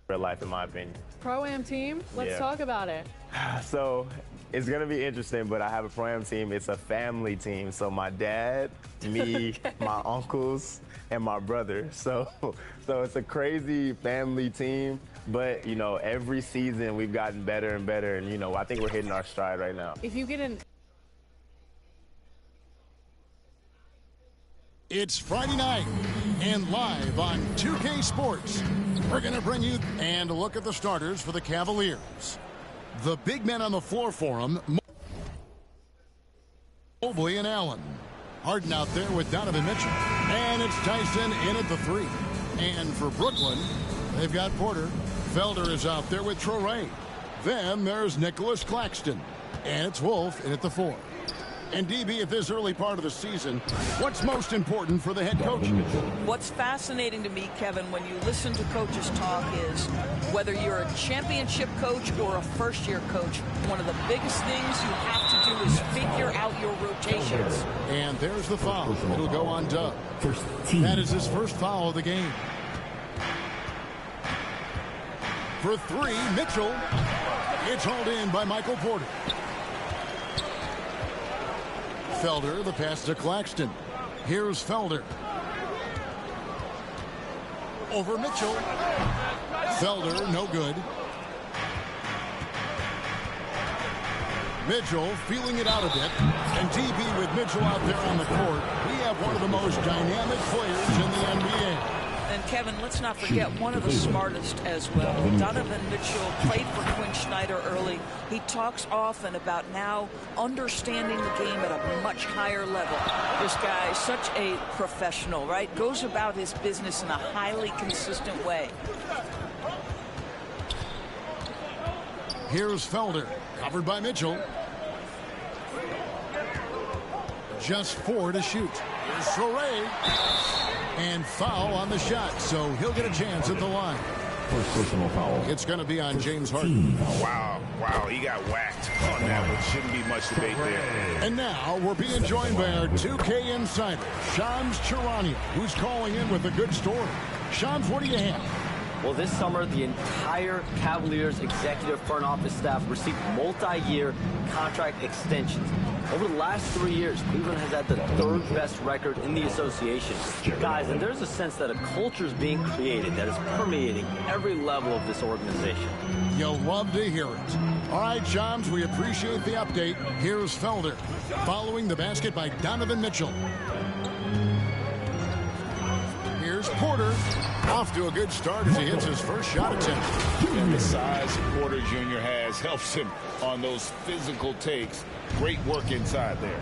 Real life, in my opinion. Pro-Am team? Let's talk about it. So it's going to be interesting, but I have a Pro-Am team. It's a family team. So my dad, me, my uncles, and my brother. So it's a crazy family team. But, you know, every season we've gotten better and better. And, you know, I think we're hitting our stride right now. If you get an... It's Friday night and live on 2K Sports. We're going to bring you and look at the starters for the Cavaliers. The big men on the floor for them, Mobley and Allen. Harden out there with Donovan Mitchell. And it's Tyson in at the 3. And for Brooklyn, they've got Porter. Felder is out there with Traore. Then there's Nicholas Claxton. And it's Wolf in at the 4. And DB, at this early part of the season, what's most important for the head coach? What's fascinating to me, Kevin, when you listen to coaches talk is whether you're a championship coach or a first-year coach, one of the biggest things you have to do is figure out your rotations. And there's the foul. It'll go on Dub. That is his first foul of the game. For 3, Mitchell. It's hauled in by Michael Porter. Felder, the pass to Claxton. Here's Felder. Over Mitchell. Felder, no good. Mitchell feeling it out a bit. And DB with Mitchell out there on the court. We have one of the most dynamic players in the NBA. And Kevin, let's not forget one of the smartest as well. Donovan Mitchell played for Quinn Snyder early. He talks often about now understanding the game at a much higher level. This guy is such a professional, right? Goes about his business in a highly consistent way. Here's Felder, covered by Mitchell. Just 4 to shoot. Here's Traore. And foul on the shot, so he'll get a chance at the line. First personal foul. It's going to be on James Harden. Wow, he got whacked on that one. Shouldn't be much debate there. And now we're being joined by our 2K insider, Shams Charania, who's calling in with a good story. Shams, what do you have? Well, this summer, the entire Cavaliers executive front office staff received multi-year contract extensions. Over the last 3 years, Cleveland has had the 3rd best record in the association. Guys, and there's a sense that a culture is being created that is permeating every level of this organization. You'll love to hear it. All right, Shams, we appreciate the update. Here's Felder, following the basket by Donovan Mitchell. Here's Porter, off to a good start as he hits his first shot attempt. And the size Porter Jr. has helps him on those physical takes. Great work inside there.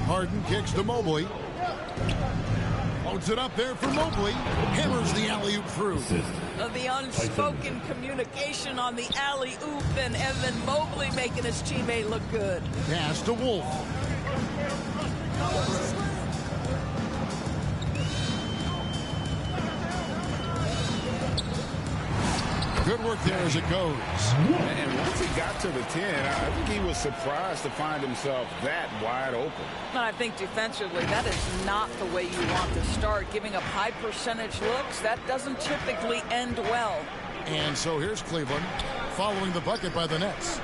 Harden kicks to Mobley. Loads it up there for Mobley. Hammers the alley-oop through. The unspoken communication on the alley-oop, and Evan Mobley making his teammate look good. Pass to Wolf. Good work there as it goes. And once he got to the 10, I think he was surprised to find himself that wide open. And I think defensively, that is not the way you want to start. Giving up high percentage looks, that doesn't typically end well. And so here's Cleveland, following the bucket by the Nets.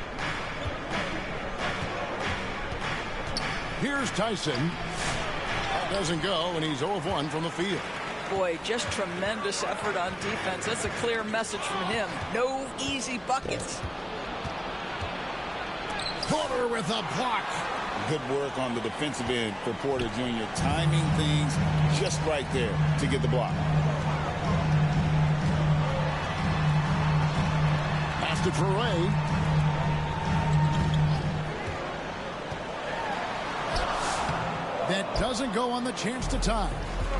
Here's Tyson. Doesn't go, and he's 0 of 1 from the field. Boy, just tremendous effort on defense. That's a clear message from him. No easy buckets. Porter with a block. Good work on the defensive end for Porter Jr. Timing things just right there to get the block. Pass to Traore. That doesn't go on the chance to tie.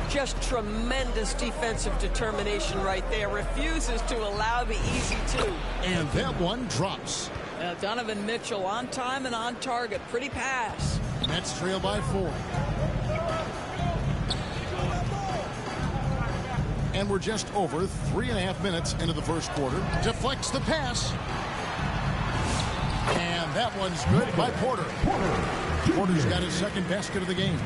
Just tremendous defensive determination right there. Refuses to allow the easy two. And that one drops. Donovan Mitchell on time and on target. Pretty pass. Nets trail by 4. And we're just over 3.5 minutes into the first quarter. Deflects the pass. And that one's good by Porter. Porter's got his second basket of the game.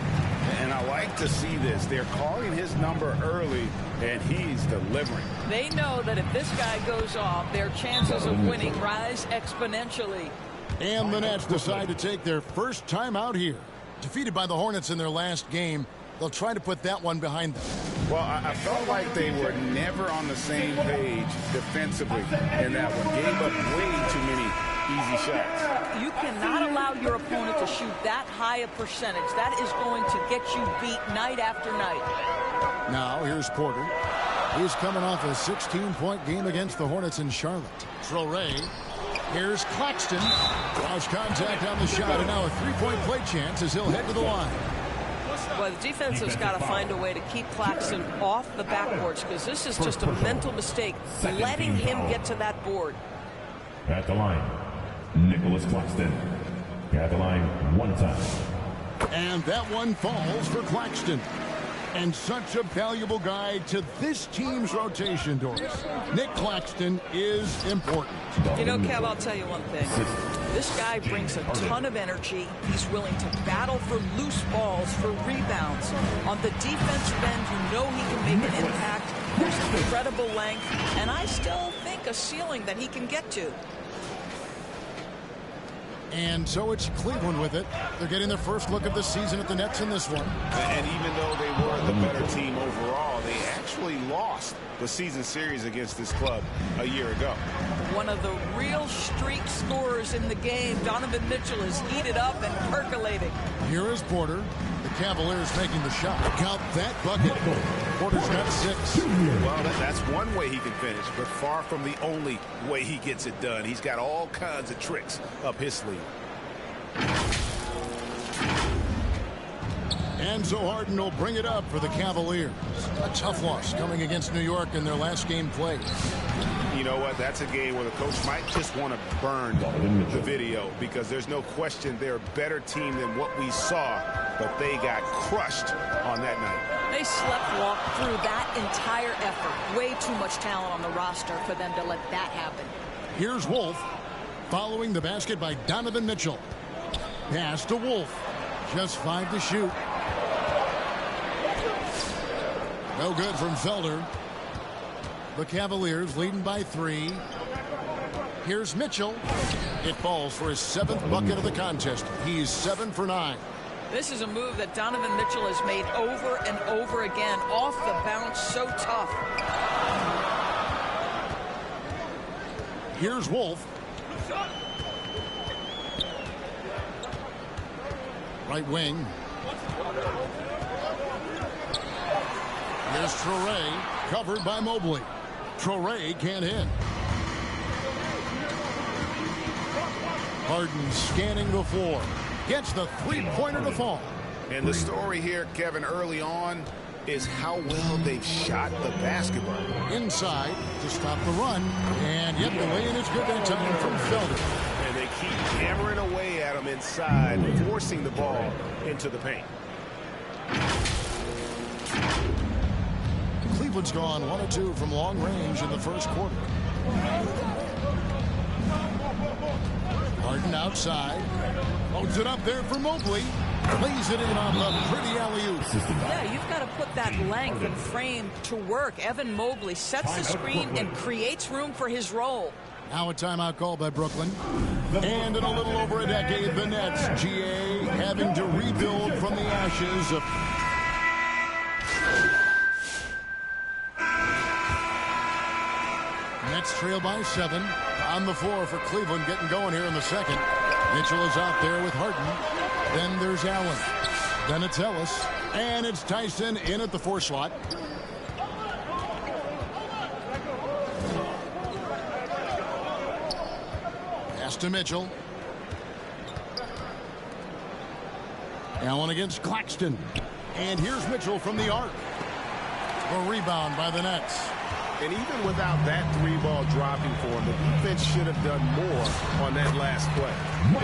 And I like to see this. They're calling his number early, and he's delivering. They know that if this guy goes off, their chances of winning rise exponentially. And the Nets decide to take their first time out here. Defeated by the Hornets in their last game, they'll try to put that one behind them. Well, I felt like they were never on the same page defensively in that one. Gave up way too many easy shots. You cannot allow your opponent to shoot that high a percentage. That is going to get you beat night after night. Now, here's Porter. He's coming off a 16-point game against the Hornets in Charlotte. Traore. Here's Claxton. Lost contact on the shot, and now a three-point play chance as he'll head to the line. Well, the defense has got to find a way to keep Claxton off the backboards because this is just a mental mistake, letting him get to that board. At the line, Nicholas Claxton. At the line one time. And that one falls for Claxton. And such a valuable guy to this team's rotation, Doris. Nick Claxton is important. You know, Kev, I'll tell you one thing. This guy brings a ton of energy. He's willing to battle for loose balls, for rebounds. On the defensive end, you know he can make an impact. There's incredible length, and I still think a ceiling that he can get to. And so it's Cleveland with it. They're getting their first look of the season at the Nets in this one. And even though they were the better team overall, they actually lost the season series against this club a year ago. One of the real streak scorers in the game, Donovan Mitchell, is heated up and percolating. Here is Porter. The Cavaliers making the shot. Count that bucket. Porter's got 6. Well, that's one way he can finish, but far from the only way he gets it done. He's got all kinds of tricks up his sleeve. And so Harden will bring it up for the Cavaliers. A tough loss coming against New York in their last game played. You know what? That's a game where the coach might just want to burn the video because there's no question they're a better team than what we saw, but they got crushed on that night. They slept-walked through that entire effort. Way too much talent on the roster for them to let that happen. Here's Wolf following the basket by Donovan Mitchell. Pass to Wolf. Just 5 to shoot. No good from Felder. The Cavaliers leading by 3. Here's Mitchell. It falls for his 7th bucket of the contest. He's 7 for 9. This is a move that Donovan Mitchell has made over and over again. Off the bounce, so tough. Here's Wolf. Right wing. Here's Traore, covered by Mobley. Traore can't hit. Harden scanning the floor. Gets the three-pointer to fall. And the story here, Kevin, early on is how well they've shot the basketball. Inside to stop the run. And yet the lay-in is good that time from Felder. And they keep hammering away at them inside, forcing the ball into the paint. Cleveland's gone 1 of 2 from long range in the first quarter. Harden outside. Loads it up there for Mobley. Lays it in on the pretty alley-oop. Yeah, you've got to put that length and frame to work. Evan Mobley sets the screen and creates room for his role. Now a timeout call by Brooklyn. And in a little over a decade, the Nets, GA, having to rebuild from the ashes of... Nets trail by 7. On the floor for Cleveland, getting going here in the second. Mitchell is out there with Harden. Then there's Allen. Then it's Ellis. And it's Tyson in at the 4 slot. Pass to Mitchell. Allen against Claxton. And here's Mitchell from the arc. A rebound by the Nets. And even without that 3-ball dropping for him, the defense should have done more on that last play.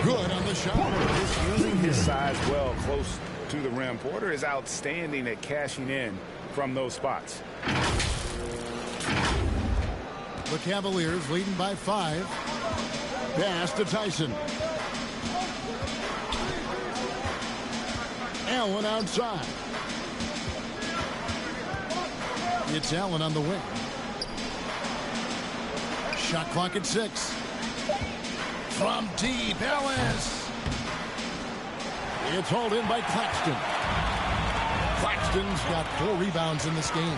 Good on the shot. Just using his size well close to the rim. Porter is outstanding at cashing in from those spots. The Cavaliers leading by 5. Pass to Tyson. Allen outside. It's Allen on the wing. Shot clock at 6. From deep, Ellis. It's hauled in by Claxton. Claxton's got 4 rebounds in this game.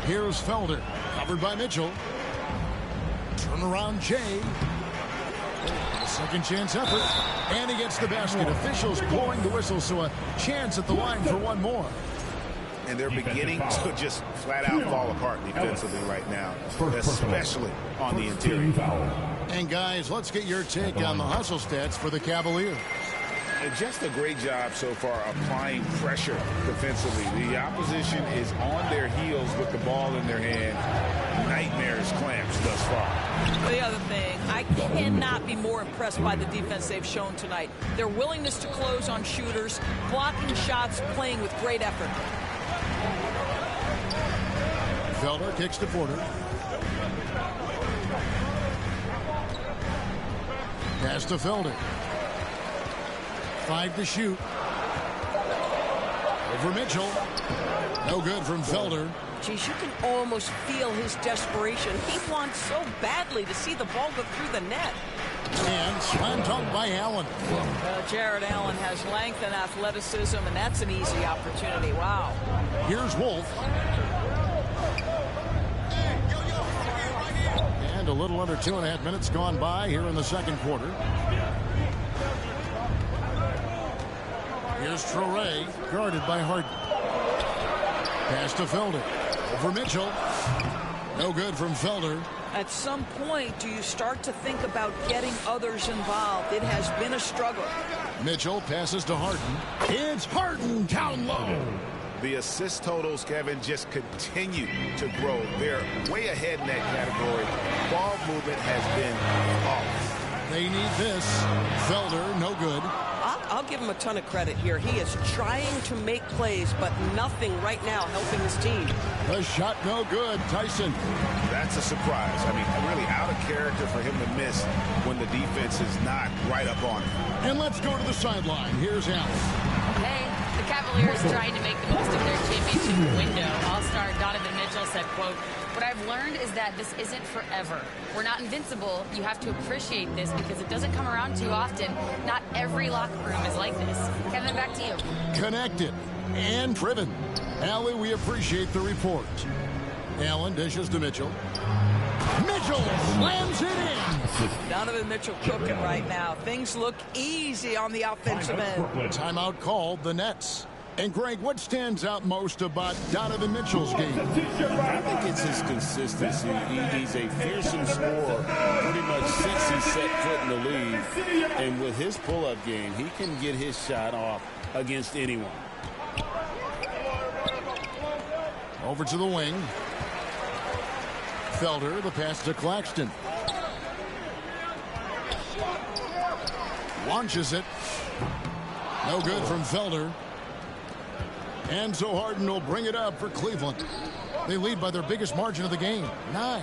Here's Felder, covered by Mitchell. Turnaround Jay. Second chance effort, and he gets the basket. Officials blowing the whistle, so a chance at the line for one more. And they're beginning to just flat out fall apart defensively right now, especially on the interior. And guys, let's get your take on the hustle stats for the Cavaliers. And just a great job so far applying pressure defensively. The opposition is on their heels with the ball in their hand. Nightmares clamps thus far. The other thing, I cannot be more impressed by the defense they've shown tonight. Their willingness to close on shooters, blocking shots, playing with great effort. Felder kicks to Porter. Pass to Felder. 5 to shoot. Over Mitchell. No good from Felder. Geez, you can almost feel his desperation. He wants so badly to see the ball go through the net. And slam dunk by Allen. Jared Allen has length and athleticism, and that's an easy opportunity. Wow. Here's Wolf. And a little under 2.5 minutes gone by here in the second quarter. Here's Traore, guarded by Harden. Pass to Felder. Over Mitchell. No good from Felder. At some point, do you start to think about getting others involved? It has been a struggle. Mitchell passes to Harden. It's Harden down low. The assist totals, Kevin, just continue to grow. They're way ahead in that category. Ball movement has been off. They need this. Felder, no good. I'll give him a ton of credit here. He is trying to make plays, but nothing right now helping his team. The shot no good. Tyson. That's a surprise. I mean, really out of character for him to miss when the defense is not right up on him. And let's go to the sideline. Here's Allen. Hey, the Cavaliers trying to make the most of their championship window. All-star Donovan Mitchell said, quote, "What I've learned is that this isn't forever. We're not invincible. You have to appreciate this because it doesn't come around too often. Not every locker room is like this." Kevin, back to you. Connected and driven. Allie, we appreciate the report. Allen dishes to Mitchell. Mitchell slams it in. Donovan Mitchell cooking right now. Things look easy on the offensive end. Timeout called, the Nets. And Greg, what stands out most about Donovan Mitchell's game? I think it's his consistency. He's a fearsome scorer pretty much since he set foot in the league. And with his pull-up game, he can get his shot off against anyone. Over to the wing. Felder, the pass to Claxton. Launches it. No good from Felder. And so Harden will bring it up for Cleveland. They lead by their biggest margin of the game, 9.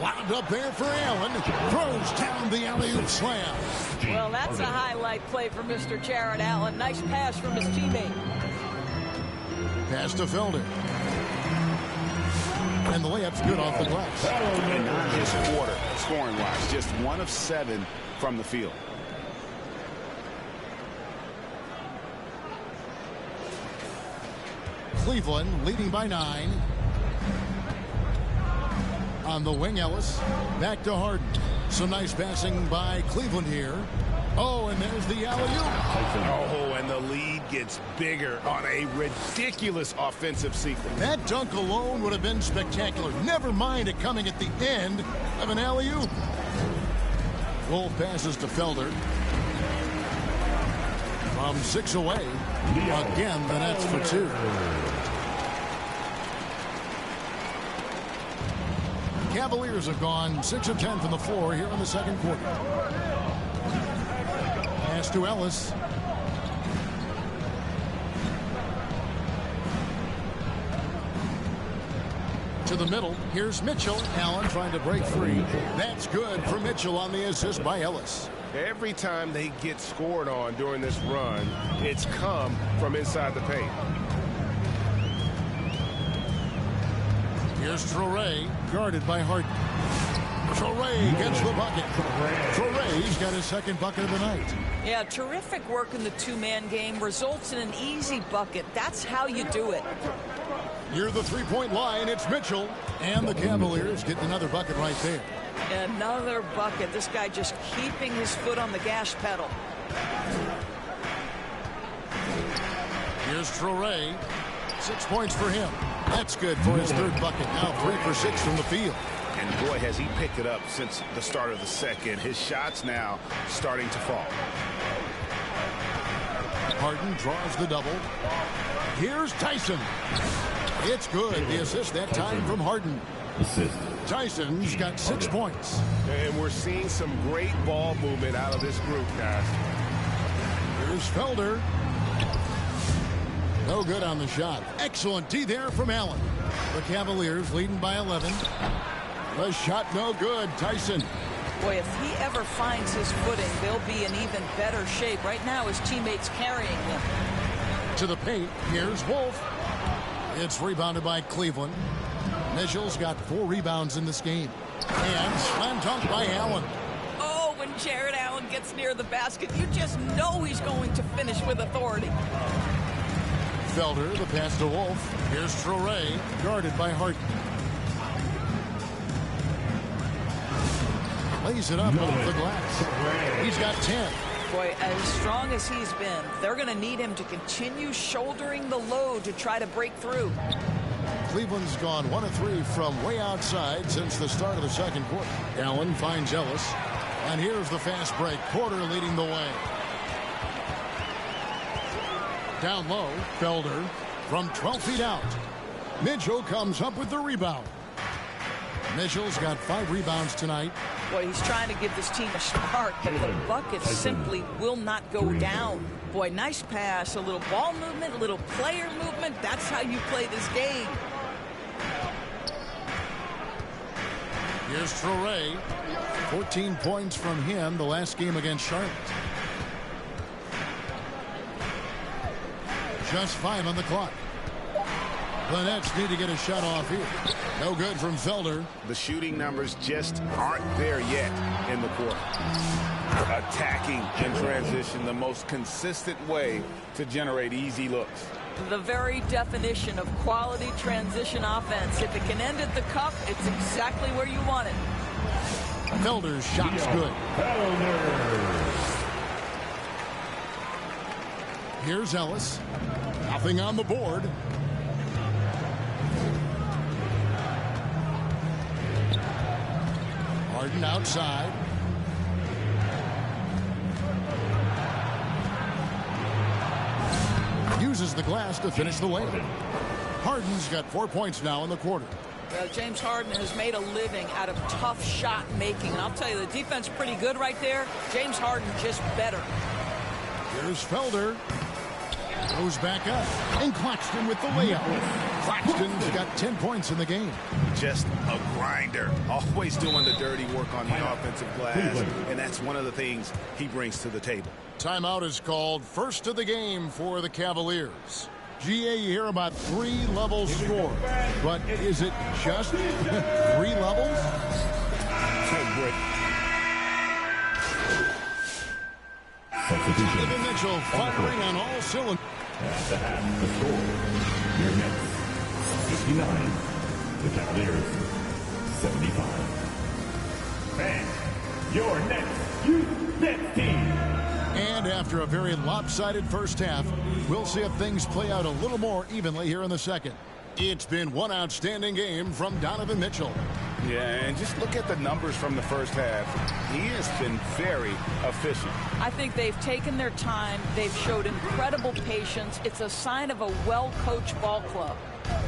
Wound up there for Allen. Throws down the alley-oop slam. Well, that's a highlight play for Mr. Jared Allen. Nice pass from his teammate. Pass to Felder. And the layup's good off the glass. And not his quarter, scoring-wise. Just 1 of 7 from the field. Cleveland leading by 9. On the wing, Ellis. Back to Harden. Some nice passing by Cleveland here. Oh, and there's the alley-oop. Oh, and the lead gets bigger on a ridiculous offensive sequence. That dunk alone would have been spectacular. Never mind it coming at the end of an alley-oop. Wolf passes to Felder. From 6 away. Again, the Nets for 2. Cavaliers have gone 6 of 10 from the floor here in the second quarter. Pass to Ellis. To the middle. Here's Mitchell. Allen trying to break free. That's good for Mitchell on the assist by Ellis. Every time they get scored on during this run, it's come from inside the paint. Here's Traore, guarded by Harden. Traore gets the bucket. Traore's got his second bucket of the night. Yeah, terrific work in the two-man game. Results in an easy bucket. That's how you do it. Near the three-point line, it's Mitchell. And the Cavaliers get another bucket right there. Another bucket. This guy just keeping his foot on the gas pedal. Here's Traore. 6 points for him. That's good for his third bucket. Now 3 for 6 from the field. And boy, has he picked it up since the start of the second. His shots now starting to fall. Harden draws the double. Here's Tyson. It's good. The assist that time from Harden. Assist. Tyson's got 6 points. And we're seeing some great ball movement out of this group, guys. Here's Felder. No good on the shot. Excellent D there from Allen. The Cavaliers leading by 11. The shot no good. Tyson. Boy, if he ever finds his footing, they'll be in even better shape. Right now, his teammates carrying him. To the paint. Here's Wolf. It's rebounded by Cleveland. Mitchell's got 4 rebounds in this game. And slam dunk by Allen. Oh, when Jared Allen gets near the basket, you just know he's going to finish with authority. Felder, the pass to Wolf. Here's Traore, guarded by Harden. Lays it up over the glass. He's got 10. Boy, as strong as he's been, they're going to need him to continue shouldering the load to try to break through. Cleveland's gone 1 of 3 from way outside since the start of the second quarter. Allen finds Ellis. And here's the fast break. Porter leading the way. Down low, Felder from 12 feet out. Mitchell comes up with the rebound. Mitchell's got 5 rebounds tonight. Boy, he's trying to give this team a spark, but the bucket simply will not go down. Boy, nice pass, a little ball movement, a little player movement. That's how you play this game. Here's Traore. 14 points from him the last game against Charlotte. Just 5 on the clock. The Nets need to get a shot off here. No good from Felder. The shooting numbers just aren't there yet in the quarter. Attacking in transition, the most consistent way to generate easy looks. The very definition of quality transition offense. If it can end at the cup, it's exactly where you want it. Felder's shot's good. Here's Ellis. Nothing on the board. Harden outside. Uses the glass to finish the layup. Harden's got 4 points now in the quarter. Well, James Harden has made a living out of tough shot making. And I'll tell you, the defense pretty good right there. James Harden just better. Here's Felder. Goes back up. And Claxton with the layup. Claxton's got 10 points in the game. Just a grinder. Always doing the dirty work on the offensive glass. And that's one of the things he brings to the table. Timeout is called. First of the game for the Cavaliers. GA, you hear about 3 levels scored. But is it just 3 levels? Donovan Mitchell firing on all cylinders. At the half, the score. Your Nets, 59. The Cavaliers, 75. And your Nets team. And after a very lopsided first half, we'll see if things play out a little more evenly here in the second. It's been one outstanding game from Donovan Mitchell. Yeah, and just look at the numbers from the first half. He has been very efficient. I think they've taken their time. They've showed incredible patience. It's a sign of a well-coached ball club.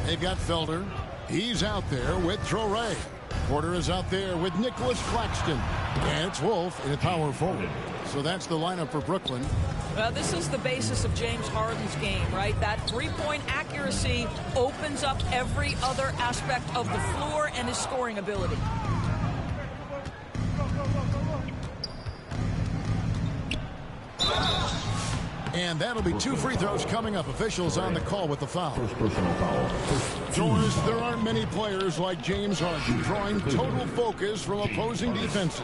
They've got Felder. He's out there with Traore. Porter is out there with Nicholas Claxton. And it's Wolf in power forward. So that's the lineup for Brooklyn. Well, this is the basis of James Harden's game, right? That three-point accuracy opens up every other aspect of the floor and his scoring ability. And that'll be 2 free throws coming up. Officials on the call with the foul. First personal foul. George, there aren't many players like James Harden drawing total focus from opposing defenses.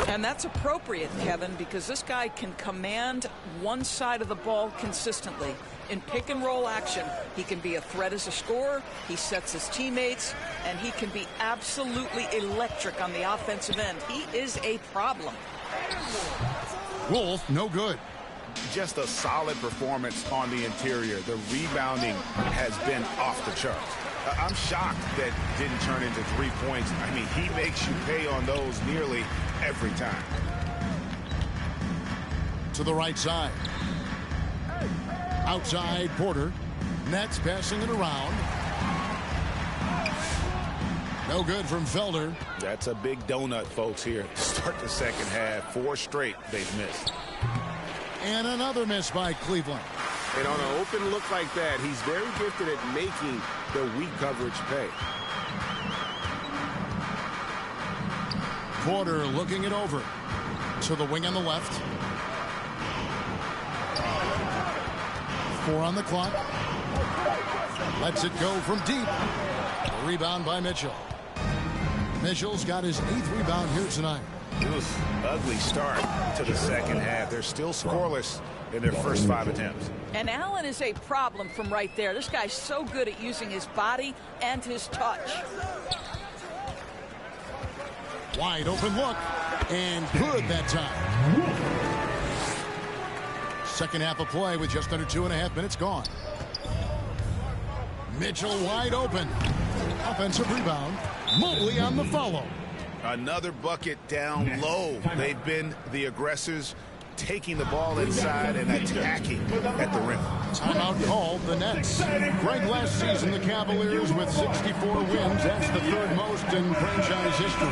And that's appropriate, Kevin, because this guy can command one side of the ball consistently. In pick and roll action, he can be a threat as a scorer, he sets his teammates, and he can be absolutely electric on the offensive end. He is a problem. Wolf, no good. Just a solid performance on the interior. The rebounding has been off the charts. I'm shocked that didn't turn into 3 points. I mean, he makes you pay on those nearly every time. To the right side. Outside, Porter. Nets passing it around. No good from Felder. That's a big donut, folks, here. Start the second half. 4 straight they've missed. And another miss by Cleveland. And on an open look like that, he's very gifted at making the weak coverage pay. Porter looking it over. To the wing on the left. 4 on the clock. Lets it go from deep. A rebound by Mitchell. Mitchell's got his 8th rebound here tonight. It was an ugly start to the second half. They're still scoreless in their first 5 attempts. And Allen is a problem from right there. This guy's so good at using his body and his touch. Wide open look. And good that time. Second half of play with just under 2.5 minutes gone. Mitchell wide open. Offensive rebound. Mobley on the follow. Another bucket down low. They've been the aggressors, taking the ball inside and attacking at the rim. Timeout called the Nets. Greg, last season the Cavaliers with 64 wins. That's the 3rd most in franchise history.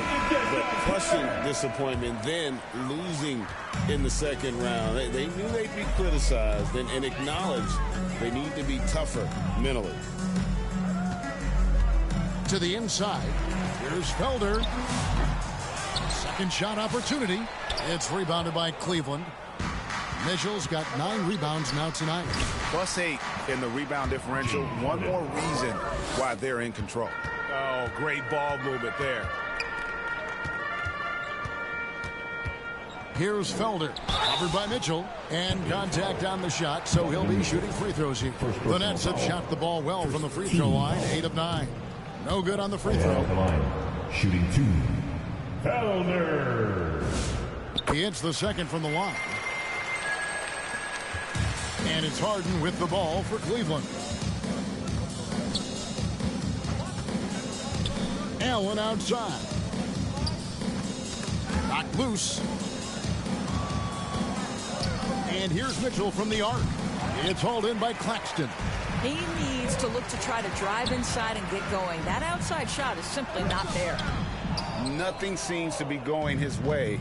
But crushing disappointment, then losing in the second round. They knew they'd be criticized and acknowledged they need to be tougher mentally. To the inside. Here's Felder. Second shot opportunity. It's rebounded by Cleveland. Mitchell's got 9 rebounds now tonight. +8 in the rebound differential. One more reason why they're in control. Oh, great ball movement there. Here's Felder. Covered by Mitchell. And contact on the shot, so he'll be shooting free throws here. The Nets have shot the ball well from the free throw line. 8 of 9. No good on the free throw. Shooting 2. Felder. He hits the second from the line. And it's Harden with the ball for Cleveland. Allen outside. Knocked loose. And here's Mitchell from the arc. It's hauled in by Claxton. He needs to look to try to drive inside and get going. That outside shot is simply not there. Nothing seems to be going his way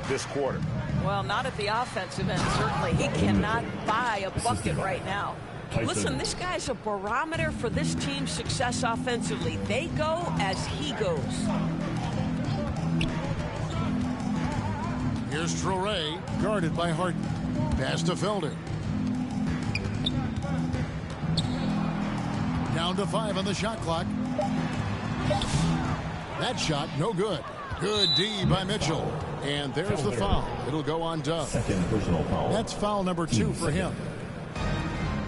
this quarter. Well, not at the offensive end, certainly. He cannot buy a bucket right now. Listen, this guy's a barometer for this team's success offensively. They go as he goes. Here's Traore, guarded by Harden. Pass to Felder. Down to 5 on the shot clock. That shot, no good. Good D by Mitchell. And there's the foul. It'll go on Dove. Second personal foul. That's foul number 2 for him.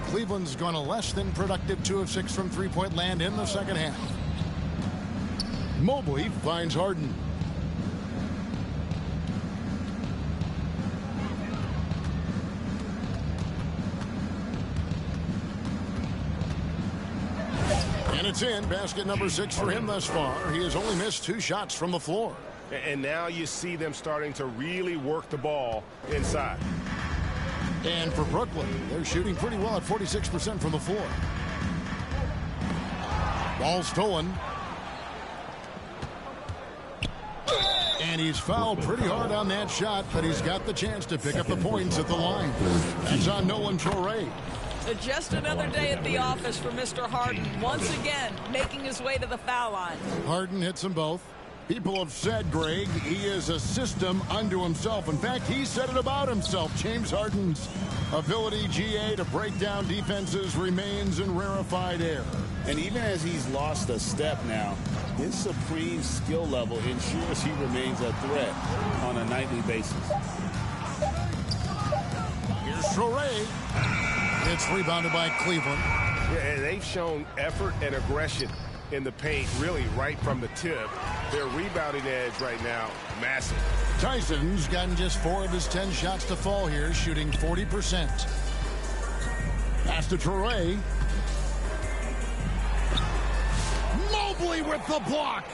Cleveland's gone a less than productive 2 of 6 from three-point land in the second half. Mobley finds Harden. And it's in. Basket number 6 for him thus far. He has only missed 2 shots from the floor. And now you see them starting to really work the ball inside. And for Brooklyn, they're shooting pretty well at 46% from the floor. Ball stolen. And he's fouled pretty hard on that shot, but he's got the chance to pick up the points at the line. That's on Nolan Torrey. Just another day at the office for Mr. Harden. Once again, making his way to the foul line. Harden hits them both. People have said, Greg, he is a system unto himself. In fact, he said it about himself. James Harden's ability, GA, to break down defenses remains in rarefied air. And even as he's lost a step now, his supreme skill level ensures he remains a threat on a nightly basis. Here's Torrey. It's rebounded by Cleveland. Yeah, and they've shown effort and aggression in the paint, really right from the tip. Their rebounding edge right now, massive. Tyson's gotten just 4 of his 10 shots to fall here, shooting 40%. Pass to Torrey. Mobley with the block.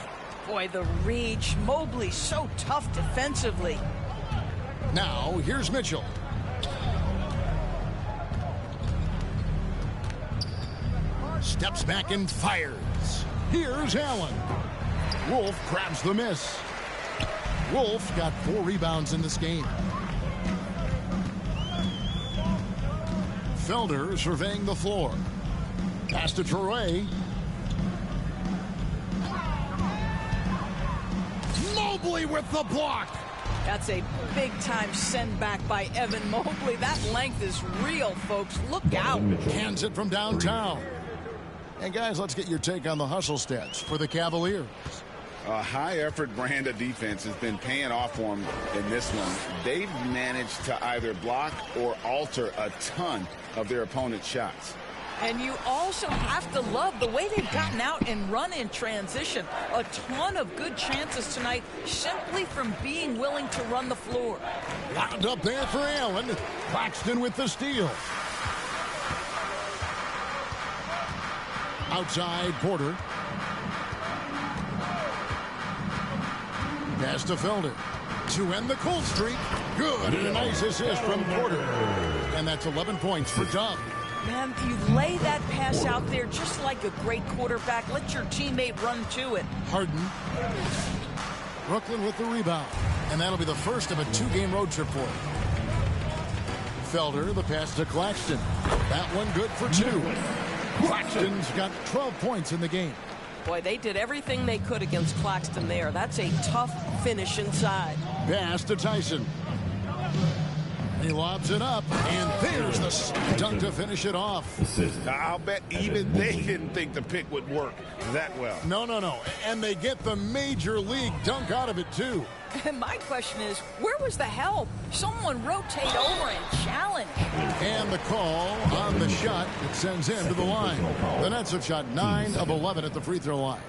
Boy, the reach. Mobley so tough defensively. Now, here's Mitchell. Steps back and fires. Here's Allen. Wolf grabs the miss. Wolf got 4 rebounds in this game. Felder surveying the floor. Pass to Torrey. Mobley with the block. That's a big-time send back by Evan Mobley. That length is real, folks. Look out. Hands it from downtown. And guys, let's get your take on the hustle stats for the Cavaliers. A high-effort brand of defense has been paying off for them in this one. They've managed to either block or alter a ton of their opponent's shots. And you also have to love the way they've gotten out and run in transition. A ton of good chances tonight simply from being willing to run the floor. Wound up there for Allen. Claxton with the steal. Outside Porter. Pass to Felder to end the cold streak. Good, and a nice assist from Porter. And that's 11 points for Dub. Man, you lay that pass out there just like a great quarterback. Let your teammate run to it. Harden. Brooklyn with the rebound. And that'll be the first of a 2-game road trip for him. Felder, the pass to Claxton. That one good for 2. Claxton's got 12 points in the game. Boy, they did everything they could against Claxton there. That's a tough finish inside. Pass to Tyson. He lobs it up, and there's the dunk to finish it off. I'll bet even they didn't think the pick would work that well. No. And they get the major league dunk out of it, too. And my question is, where was the help? Someone rotate over and challenge. And the call on the shot that sends him to the line. The Nets have shot 9 of 11 at the free throw line.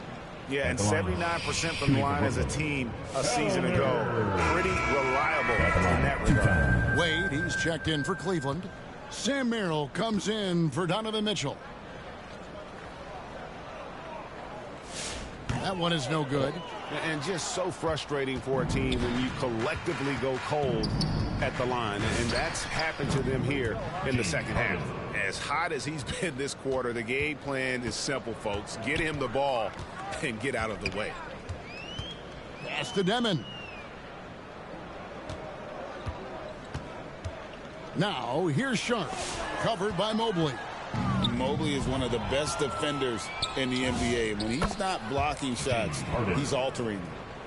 Yeah, and 79% from the line as a team a season ago. Pretty reliable in that regard. Wade, he's checked in for Cleveland. Sam Merrill comes in for Donovan Mitchell. That one is no good. And just so frustrating for a team when you collectively go cold at the line. And that's happened to them here in the second half. As hot as he's been this quarter, the game plan is simple, folks. Get him the ball and get out of the way. Pass to Demon. Now, here's Sharp, covered by Mobley. Mobley is one of the best defenders in the NBA. When he's not blocking shots, he's altering.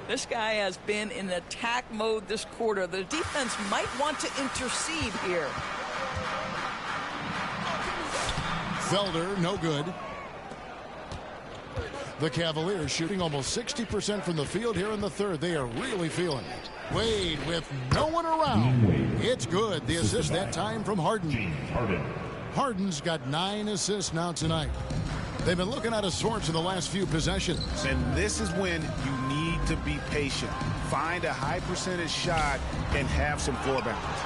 This guy has been in attack mode this quarter. The defense might want to intercede here. Felder, no good. The Cavaliers shooting almost 60% from the field here in the third. They are really feeling it. Wade with no one around. It's good. The assist that time from Harden. Harden's got 9 assists now tonight. They've been looking out of sorts in the last few possessions. And this is when you need to be patient. Find a high percentage shot and have some floor balance.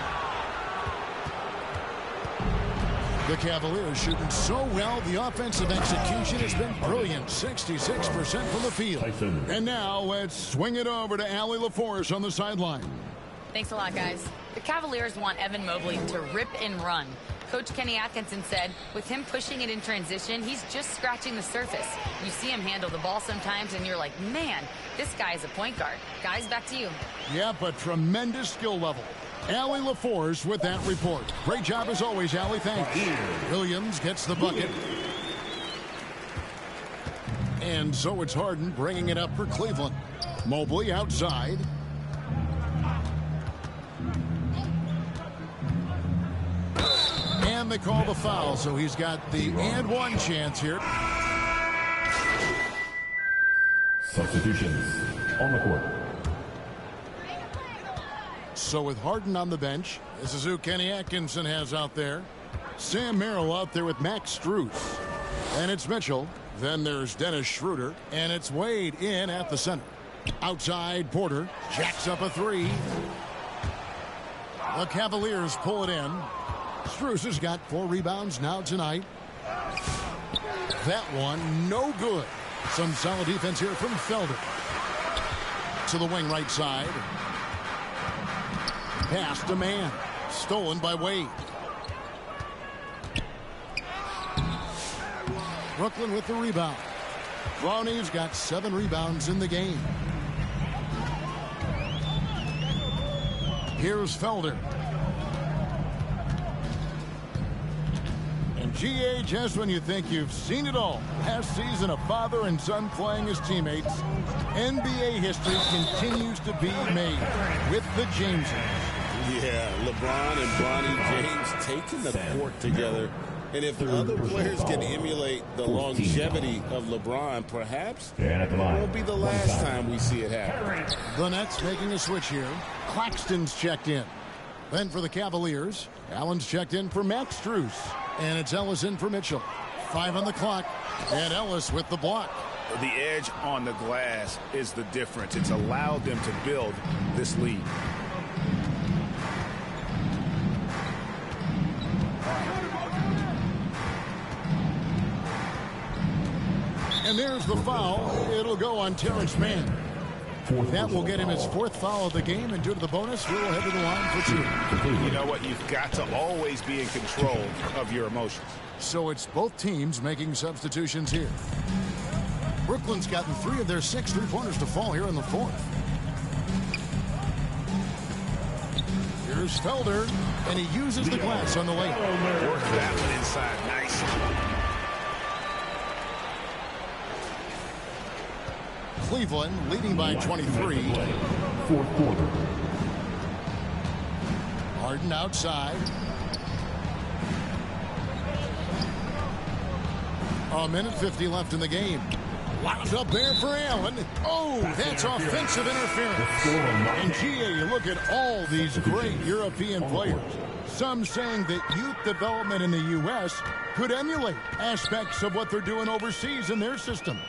The Cavaliers shooting so well. The offensive execution has been brilliant. 66% from the field. And now let's swing it over to Allie LaForce on the sideline. Thanks a lot, guys. The Cavaliers want Evan Mobley to rip and run. Coach Kenny Atkinson said, with him pushing it in transition, he's just scratching the surface. You see him handle the ball sometimes, and you're like, man, this guy's a point guard. Guys, back to you. Yeah, but tremendous skill level. Allie LaForce with that report. Great job as always, Allie. Thanks. Williams gets the bucket. And so it's Harden bringing it up for Cleveland. Mobley outside. And they call the foul, so he's got the and one chance here. Substitutions on the court. So with Harden on the bench, this is who Kenny Atkinson has out there. Sam Merrill out there with Max Strus. And it's Mitchell. Then there's Dennis Schroeder. And it's Wade in at the center. Outside, Porter jacks up a three. The Cavaliers pull it in. Strus has got 4 rebounds now tonight. That one, no good. Some solid defense here from Felder. To the wing right side. Pass to man. Stolen by Wade. Brooklyn with the rebound. Brownie's got 7 rebounds in the game. Here's Felder. And GA, just when you think you've seen it all. Last season, a father and son playing as teammates. NBA history continues to be made with the Jameses. Yeah, LeBron and Bronny James taking the court together. And if other players can emulate the longevity of LeBron, perhaps it won't be the last time we see it happen. The Nets making a switch here. Claxton's checked in. Then for the Cavaliers, Allen's checked in for Max Strus. And it's Ellis in for Mitchell. 5 on the clock. And Ellis with the block. The edge on the glass is the difference. It's allowed them to build this lead. And there's the foul. It'll go on Terrence Mann. That will get him his 4th foul of the game, and due to the bonus, we'll head to the line for 2. You know what? You've got to always be in control of your emotions. So it's both teams making substitutions here. Brooklyn's gotten 3 of their 6 3-pointers to fall here in the 4th. Here's Felder, and he uses the glass on the layup. Work that one inside. Nice. Cleveland leading by 23. 4th quarter. Harden outside. A minute 50 left in the game. Locked up there for Allen. Oh, that's offensive interference. And GA, you look at all these great European players. Some saying that youth development in the U.S. could emulate aspects of what they're doing overseas in their systems.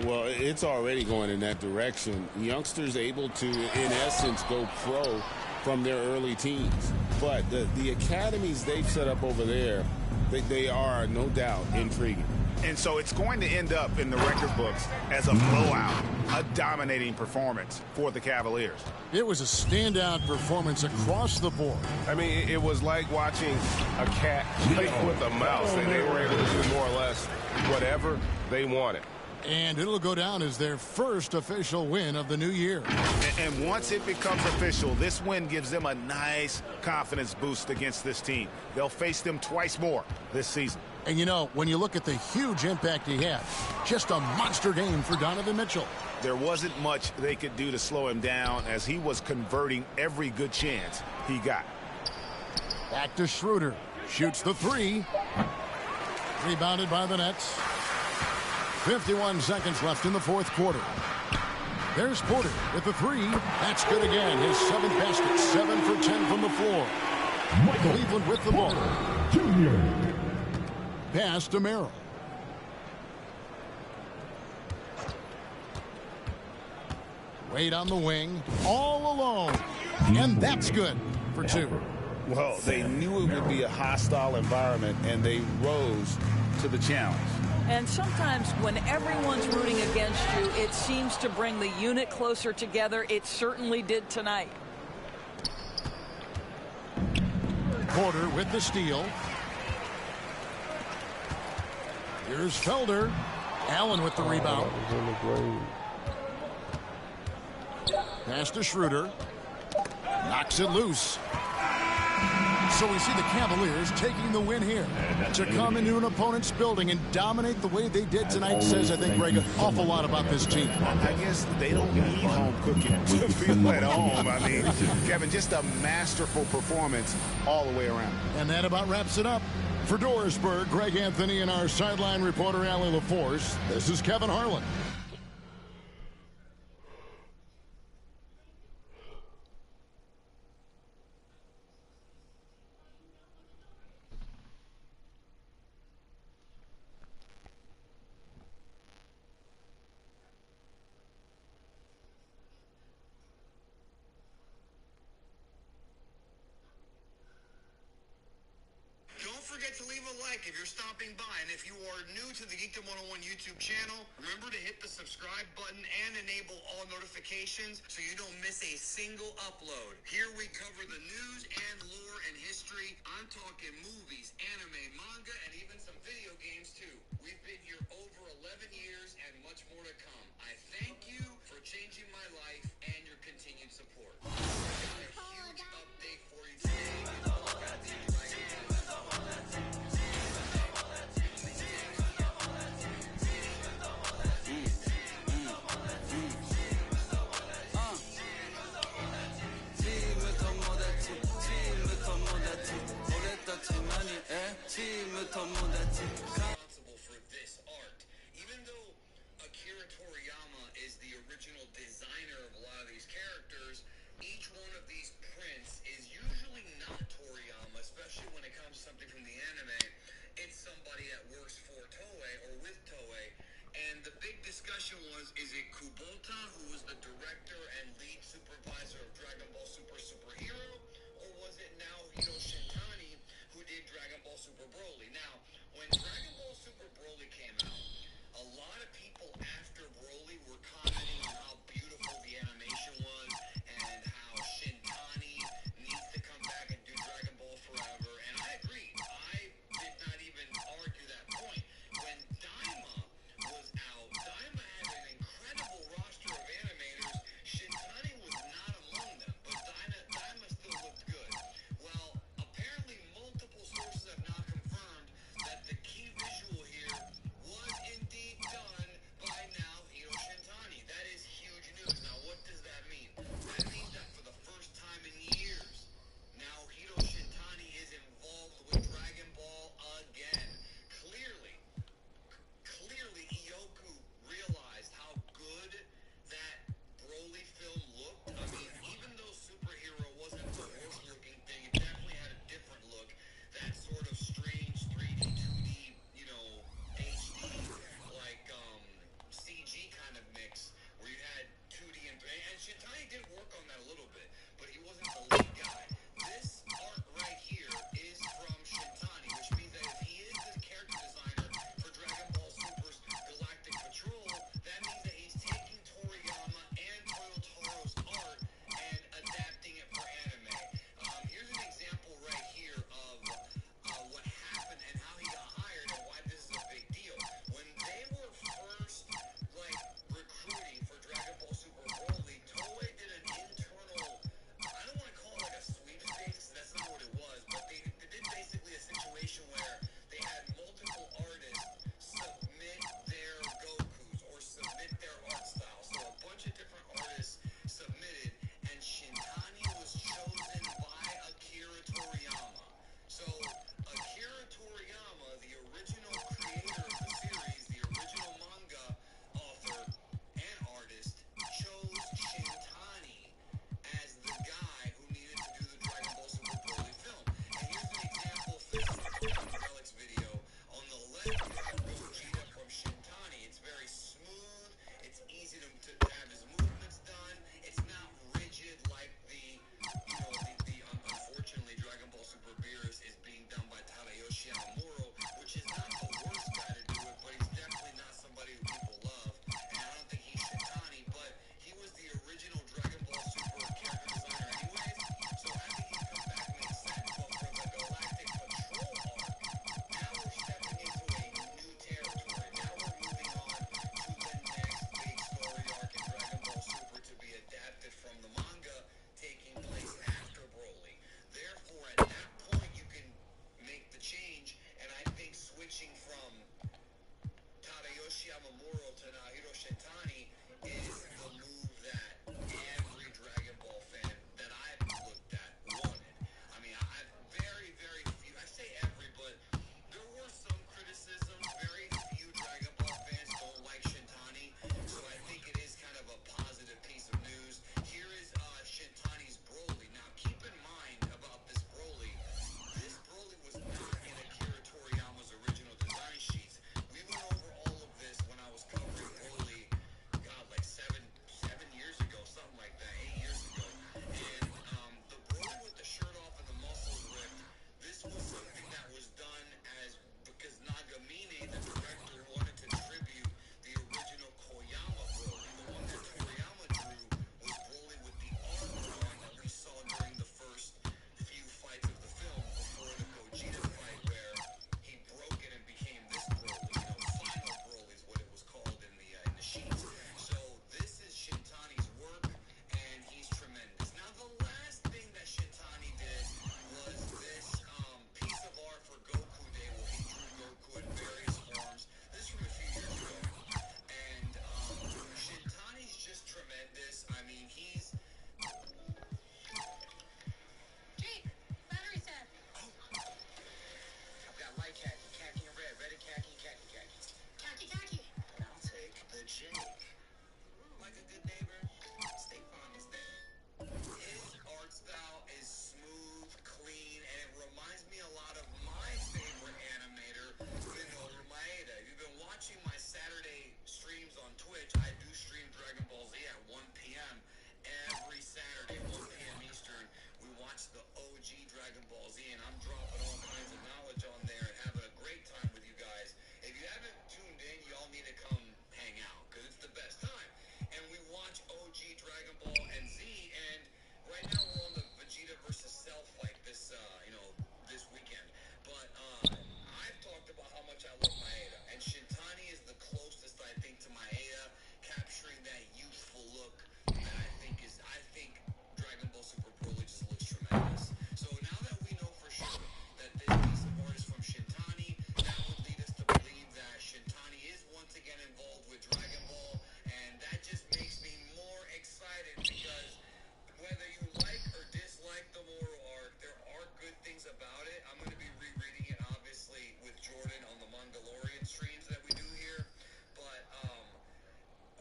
Well, it's already going in that direction. Youngsters able to, in essence, go pro from their early teens. But the academies they've set up over there, they are, no doubt, intriguing. And so it's going to end up in the record books as a blowout, a dominating performance for the Cavaliers. It was a standout performance across the board. I mean, it was like watching a cat play with a mouse, and they were able to do more or less whatever they wanted. And it'll go down as their first official win of the new year. And once it becomes official, this win gives them a nice confidence boost against this team. They'll face them twice more this season. And, you know, when you look at the huge impact he had, just a monster game for Donovan Mitchell. There wasn't much they could do to slow him down as he was converting every good chance he got. Back to Schroeder. Shoots the 3. Rebounded by the Nets. 51 seconds left in the 4th quarter. There's Porter with the 3. That's good again. His 7th basket. 7 for 10 from the floor. Cleveland with the ball. Jr. Pass to Merrill. Wade on the wing. All alone. And that's good for 2. Well, they knew it would be a hostile environment, and they rose to the challenge. And sometimes when everyone's rooting against you, it seems to bring the unit closer together. It certainly did tonight. Porter with the steal. Here's Felder. Allen with the rebound. Pass to Schroeder. Knocks it loose. So we see the Cavaliers taking the win here. To come into an opponent's building and dominate the way they did tonight says, I think, Greg, an awful lot about this team. I guess they don't need home cooking to feel at home. I mean, Kevin, just a masterful performance all the way around. And that about wraps it up. For Dorisburg, Greg Anthony and our sideline reporter, Allie LaForce, this is Kevin Harlan. To leave a like if you're stopping by, and if you are new to the Geekdom 101 YouTube channel, remember to hit the subscribe button and enable all notifications so you don't miss a single upload. Here we cover the news and lore and history. I'm talking movies, anime, manga, and even some video games too. We've been here over 11 years and much more to come. I thank you for changing my life and your continued support. I've got a huge update for you today. Responsible for this art. Even though Akira Toriyama is the original designer of a lot of these characters, each one of these prints is usually not Toriyama, especially when it comes to something from the anime. It's somebody that works for Toei or with Toei. And the big discussion was, is it Kubota, who was the director and lead supervisor of Dragon Ball Superhero, or was it Naohiro Shintani, who did Dragon Ball Super Broly? Now, when Dragon Ball Super Broly came out, a lot of people after Broly were commenting on how beautiful the animation was and how Shintani needs to come back and do Dragon Ball forever. And I agreed. I did not even argue that point. When Daima was out, Daima had an incredible roster of animators. Shintani was not among them, but Daima still looked good. Well, apparently multiple sources have now confirmed that the key visual here was indeed done and I'm dropping all kinds of knowledge on there and having a great time with you guys. If you haven't tuned in, y'all need to come hang out because it's the best time. And we watch OG Dragon Ball and Z, and right now we're on the Vegeta versus Cell fight this weekend. But I've talked about how much I love Maeda, and Shintani is the closest I think to Maeda, capturing that youthful look that I think Dragon Ball Super Broly just looks tremendous. So now that we know for sure that this piece of art is from Shintani, that would lead us to believe that Shintani is once again involved with Dragon Ball, and that just makes me more excited because whether you like or dislike the Moro arc, there are good things about it. I'm going to be rereading it, obviously, with Jordan on the Mandalorian streams that we do here. But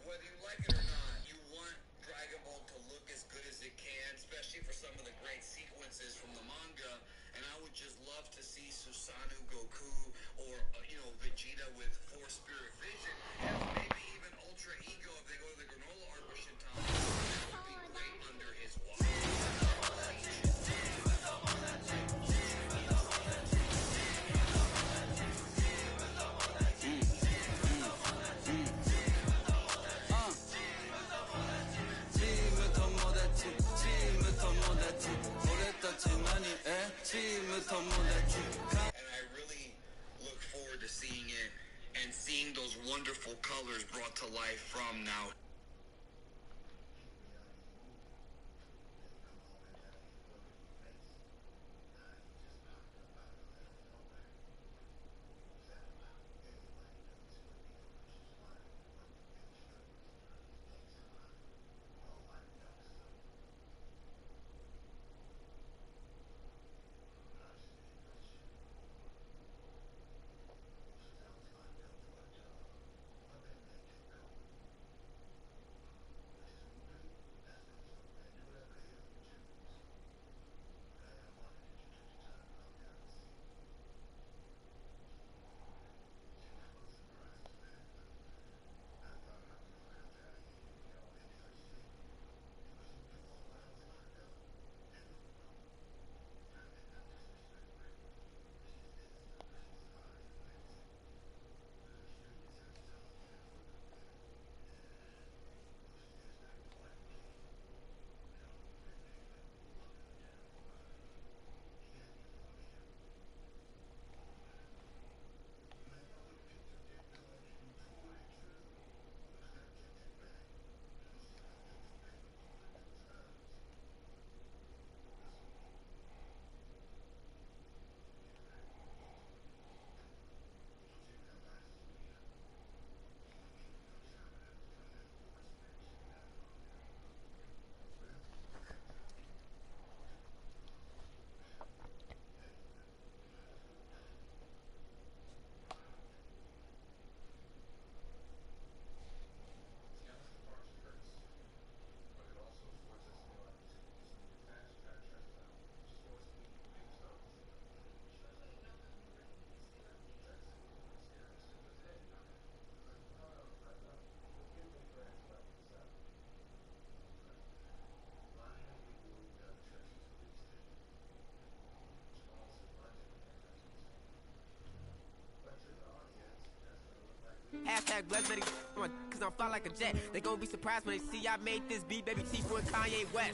whether you like it or not, you want Dragon Ball to look as good as it can, especially for some of the great sequences from the manga. And I would just love to see Susanoo Goku or, Vegeta with Force Spirit Vision, and maybe even Ultra Ego if they go to the Granola arc with Shintani. That would be great under his watch. And I really look forward to seeing it and seeing those wonderful colors brought to life from now. Hashtag blessed, cause I'm fly like a jet. They gon' be surprised when they see I made this beat, baby T4 and Kanye West.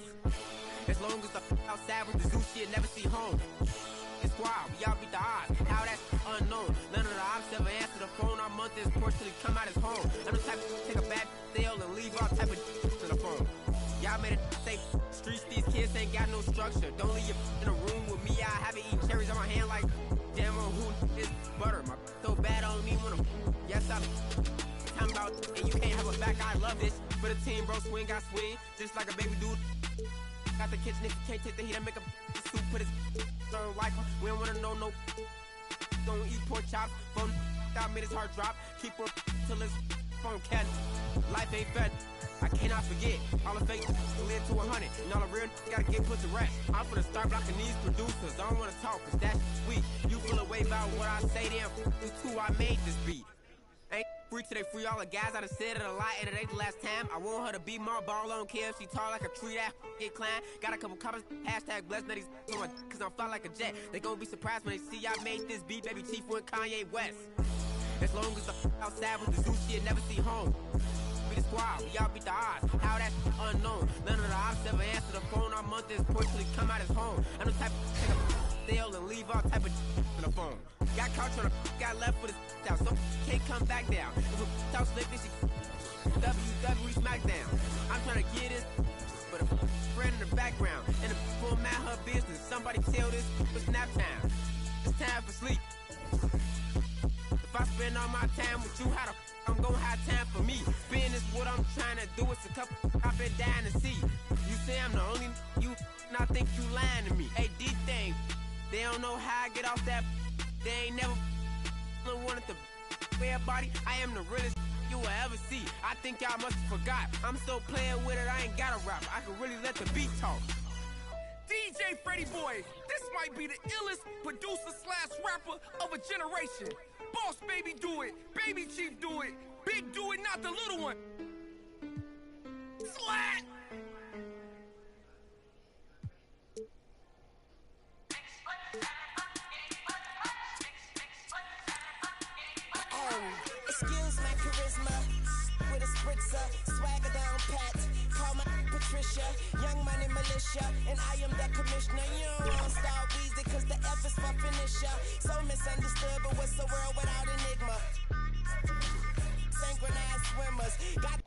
As long as I'm outside with the zoo shit, never see home. It's wild, we all beat the odds. How that's unknown. None of the ops ever answer the phone. Our month is poor till he come out his home. I'm the type to take a bad sale and leave all type of to the phone. Y'all made it safe streets, these kids ain't got no structure. Don't leave you in a room with me, I have it eating cherries on my hand like damn on who is butter. My so bad on me when I'm yes I'm talking about and you can't have a back. I love this for the team, bro. Swing, I swing just like a baby dude. Got the kitchen if you can't take the heat and make a soup, put his don't like him. We don't wanna know no don't eat pork chops. Phone that made his heart drop. Keep up till his phone cat. Life ain't fed. I cannot forget all the fake live to 100 and all the real gotta get put to rest. I'm finna start blocking these producers. I don't wanna talk cause that's sweet. You feel away about what I say, then you too. I made this beat. Ain't free till they free all the guys. I done said it a lot, and it ain't the last time. I want her to be my ball, I don't care if she tall like a tree that get climb. Got a couple comments, hashtag blessed, now these cause I'm fly like a jet. They gon' be surprised when they see I made this beat, baby Chief and Kanye West. As long as I'm outside with the zoo shit, never see home. Be the squad, we all beat the odds. How that unknown. None of the ops ever answer the phone. Our month is portally come out his home. I'm the type of take a steal and leave all type of in the phone. Got caught trying to got left with his out, so can't come back down. If a talk slick, this is WWE SmackDown. I'm trying to get this, but a friend in the background. And the people mad her business. Somebody tell this it's nap time. It's time for sleep. If I spend all my time with you, how the I'm gonna have time for me. Being is what I'm trying to do. It's a couple I've been dying to see. You say I'm the only you, and I think you lying to me. Hey, D-Thing, they don't know how I get off that. They ain't never wanted to wear body. I am the realest you will ever see. I think y'all must have forgot. I'm so playing with it, I ain't gotta rap. I can really let the beat talk. DJ Freddie Boy, this might be the illest producer/rapper of a generation. Boss Baby do it, Baby Chief do it, Big do it, not the little one. Slat! Excuse my charisma with a spritzer, swagger down pat. Call my Patricia, Young Money Militia, and I am the commissioner. You don't want Star Weezy, cause the F is for finisher. So misunderstood, but what's the world without enigma? Synchronized swimmers, got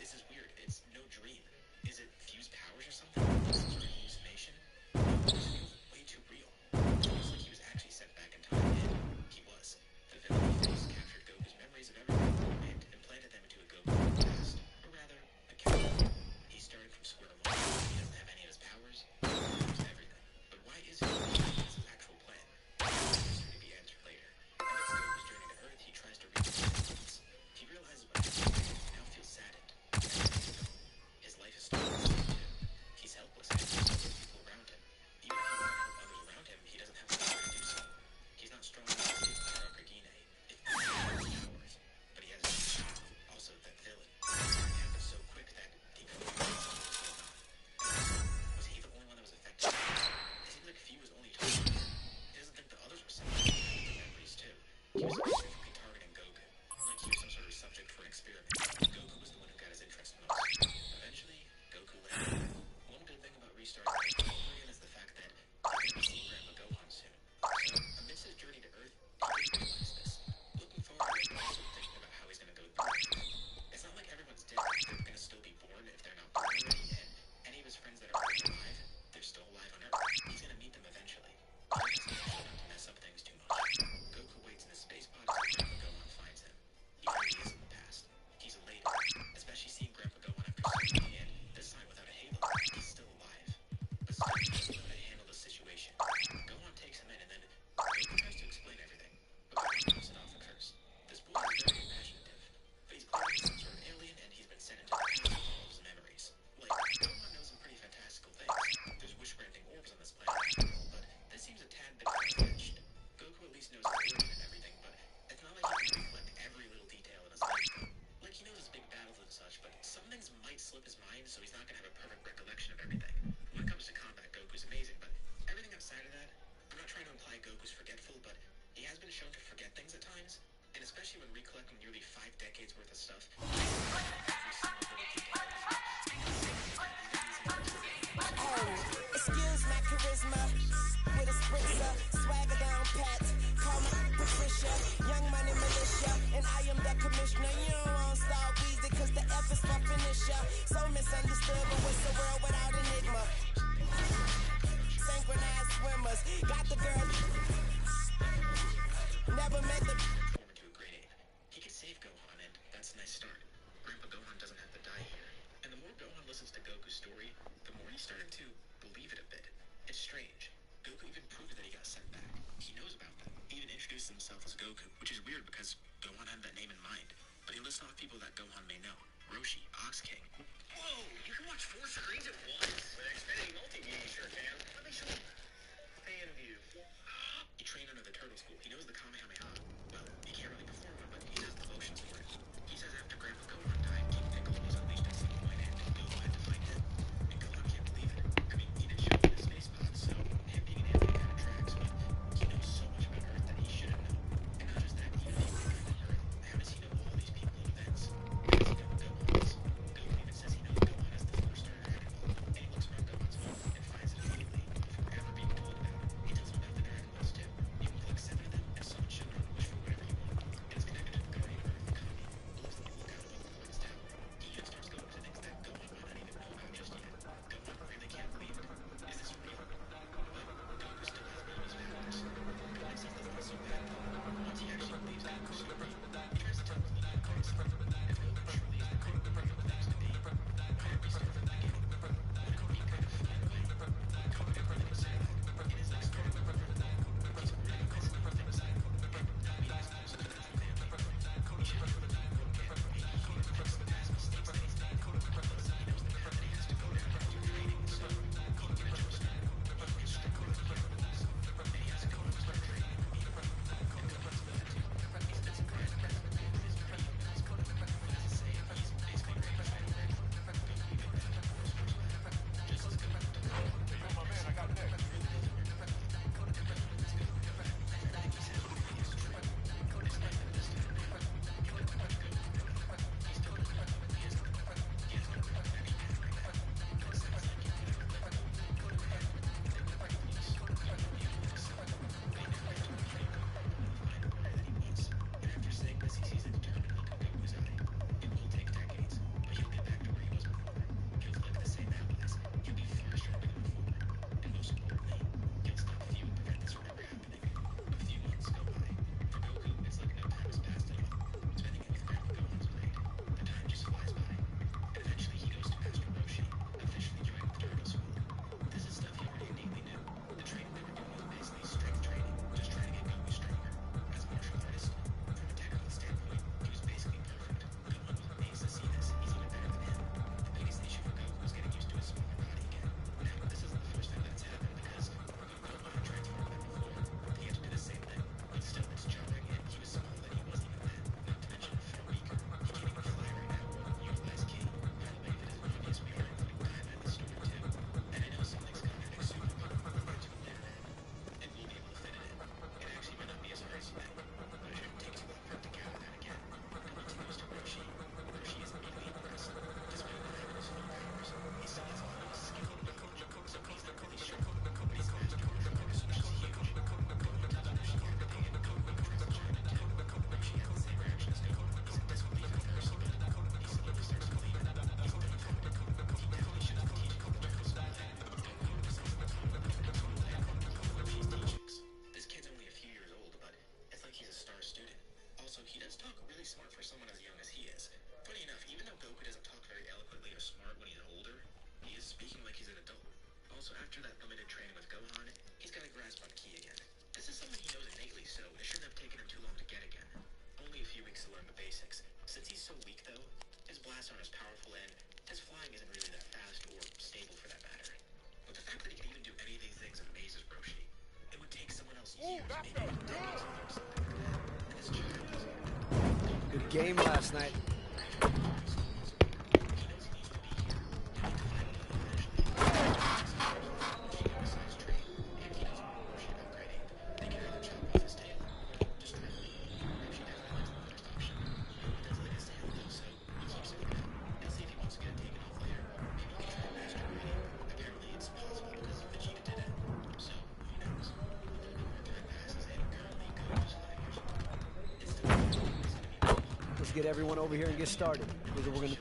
this is weird. It's no dream. Is it fused powers or something? Some sort of hallucination? Way too real. It looks like he was actually sent back in time, and he was. The villain he faced captured Goku's memories of everything and implanted them into a Goku past, or rather, a character. He started from square one. He doesn't have any of his powers. He knows everything. But why is he? What's his actual plan? It's to be answered later. Amidst Goku's journey to Earth, he tries to reach his distance. He realizes what he's doing. He now feels saddened. His life is starting to change him. He's helpless and there's other people around him. Even if he wants to help others around him, he doesn't have the power to do so. He's not strong enough to save Taro Kagine. If he has powers. But he has also that villain. It happened so quick that he couldn't figure out what was going on. Was he the only one that was affected? It seems like Fi was only talking to him. He doesn't think the others were suffering from memories too. He was specifically targeting Goku. Like he was some sort of subject for an experiment. Goku was the one who got his interest most. Eventually, Goku landed. One good thing about restarting Mandalorian is the fact that he's going to see Grandpa Gohan soon. So, amidst his journey to Earth, he didn't realize this. Looking forward, he's also thinking about how he's going to go through it. It's not like everyone's dead. They're going to still be born if they're not born already, and any of his friends that are already alive, they're still alive on Earth. He's going to meet them eventually. He just has to make sure not to mess up things too much. Goku waits in his space pod until Grandpa Gohan finds him. He really is in the past. He's elated, especially seeing Grandpa Gohan after so long, and this time without a halo. He's still alive. But still, he doesn't know how to handle the situation. Gohan takes him in, and then Goku tries to explain everything. But Gohan knocks it off at first. This boy is very imaginative, but he's clearly some sort of alien, and he's been sent into the past with all of his memories. Like, Gohan knows some pretty fantastical things. There's wish-granting orbs on this planet after all, but this seems a tad bit far-fetched. Goku at least knows his origin and everything, but it's not like he can recollect every little detail in his life. Like, he knows his big battles and such, but some things might slip his mind, so he's not going to have a perfect recollection of everything. When it comes to combat, Goku's amazing, but everything outside of that, I'm not trying to imply Goku's forgetful, but he has been shown to forget things at times, and especially when recollecting nearly 5 decades worth of stuff. Excuse my charisma with a spritzer, swagger down pat. Call me Patricia, young money militia, and I am the commissioner. You don't want Star Weezy, cause the F is for finisher. So misunderstood, but what's the world without enigma? Synchronized swimmers, got the girl. Never met the. To a great ape. He could save Gohan, and that's a nice start. Grandpa Gohan doesn't have to die here. And the more Gohan listens to Goku's story, the more he's starting to believe it a bit. It's strange. Goku even proved that he got sent back. He knows about them. He even introduced himself as Goku, which is weird because Gohan had that name in mind. But he lists off people that Gohan may know. Roshi, Ox King. Whoa, you can watch 4 screens at once? With Xfinity Multi-View, you sure can. Let me show you. Fan view. He trained under the Turtle School. He knows the Kamehameha. Well, he can't really perform one, but he does the motions for it. He says after Grandpa Gohan died, King Piccolo was unleashed at some point, and Goku had to fight him. And Gohan can't believe it. I mean, he didn't show up in his space pod, so him being an alien kind of tracks, but he knows so much about Earth that he shouldn't know. And not just that, even if he were from Earth, how does he know all these people and events? How does he know Gohan's? Goku even says he knows Gohan as the first starter Dragon Ball, and he looks around Gohan's phone and finds it immediately before ever being told about it. He tells him about the Dragon Balls too. You can collect 7 of them, and summon children, wish for whatever you want. It is connected to the Guardian of Earth. Also, after that limited training with Gohan, he's got a grasp on Ki again. This is something he knows innately, so it shouldn't have taken him too long to get again. Only a few weeks to learn the basics. Since he's so weak, though, his blasts aren't as powerful, and his flying isn't really that fast or stable for that matter. But the fact that he can even do any of these things amazes Roshi. It would take someone else years, maybe decades to learn something like that. And his child doesn't. Good game last night. Get everyone over here and get started. We're gonna.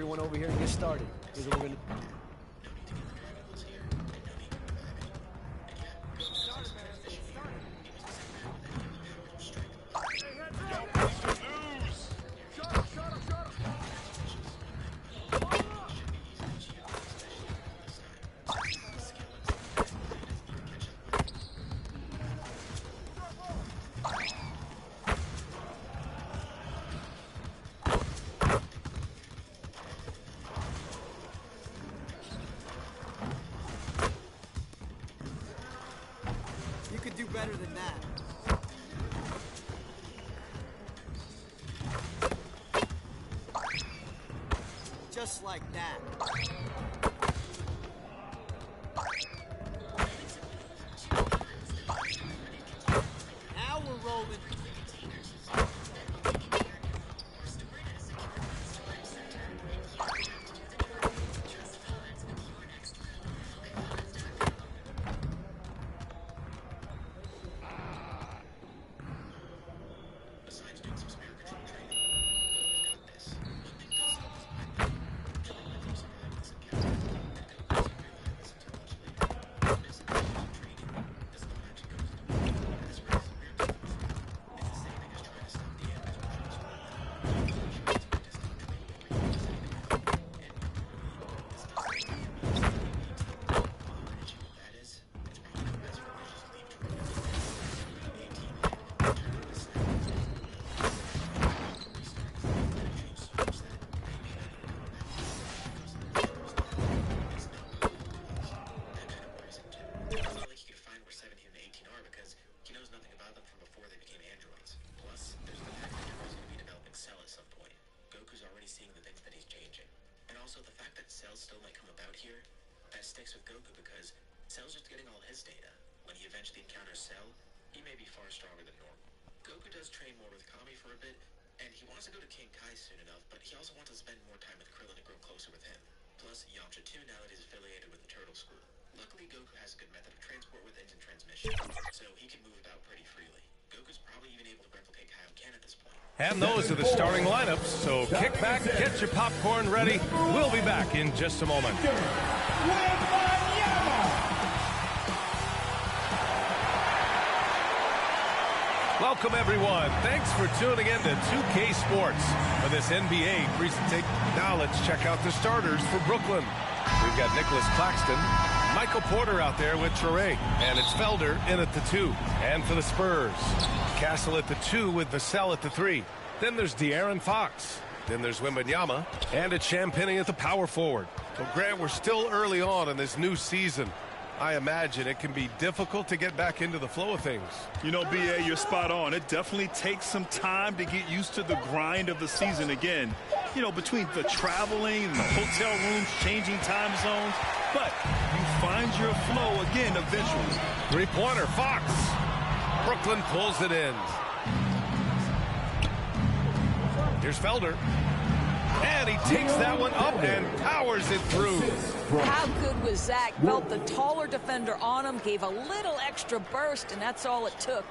everyone over here and get started. Here's what we're going to... Do better than that. Just like that. Now we're rolling. Still might come about here, that sticks with Goku because Cell's just getting all his data. When he eventually encounters Cell, he may be far stronger than normal. Goku does train more with Kami for a bit, and he wants to go to King Kai soon enough, but he also wants to spend more time with Krillin and grow closer with him. Plus, Yamcha too now that he's affiliated with the Turtle School. Luckily, Goku has a good method of transport with engine transmission, so he can move about pretty freely. Goku's probably even able to replicate Kaioken at this point. And those are the starting lineups, so kick back, get your popcorn ready. We'll be back in just a moment. Welcome, everyone. Thanks for tuning in to 2K Sports for this NBA presentation. Now let's check out the starters for Brooklyn. We've got Nicholas Claxton, Michael Porter out there with Traoré, and it's Felder in at the 2. And for the Spurs, Castle at the 2 with Vassell at the 3. Then there's De'Aaron Fox. Then there's Wembanyama, and it's Champagnie at the power forward. So, Grant, we're still early on in this new season. I imagine it can be difficult to get back into the flow of things. You know, B.A., you're spot on. It definitely takes some time to get used to the grind of the season again. You know, between the traveling and the hotel rooms, changing time zones. But you find your flow again eventually. Three-pointer, Fox. Brooklyn pulls it in. Here's Felder. And he takes that one up and powers it through. How good was that? Felt the taller defender on him, gave a little extra burst, and that's all it took.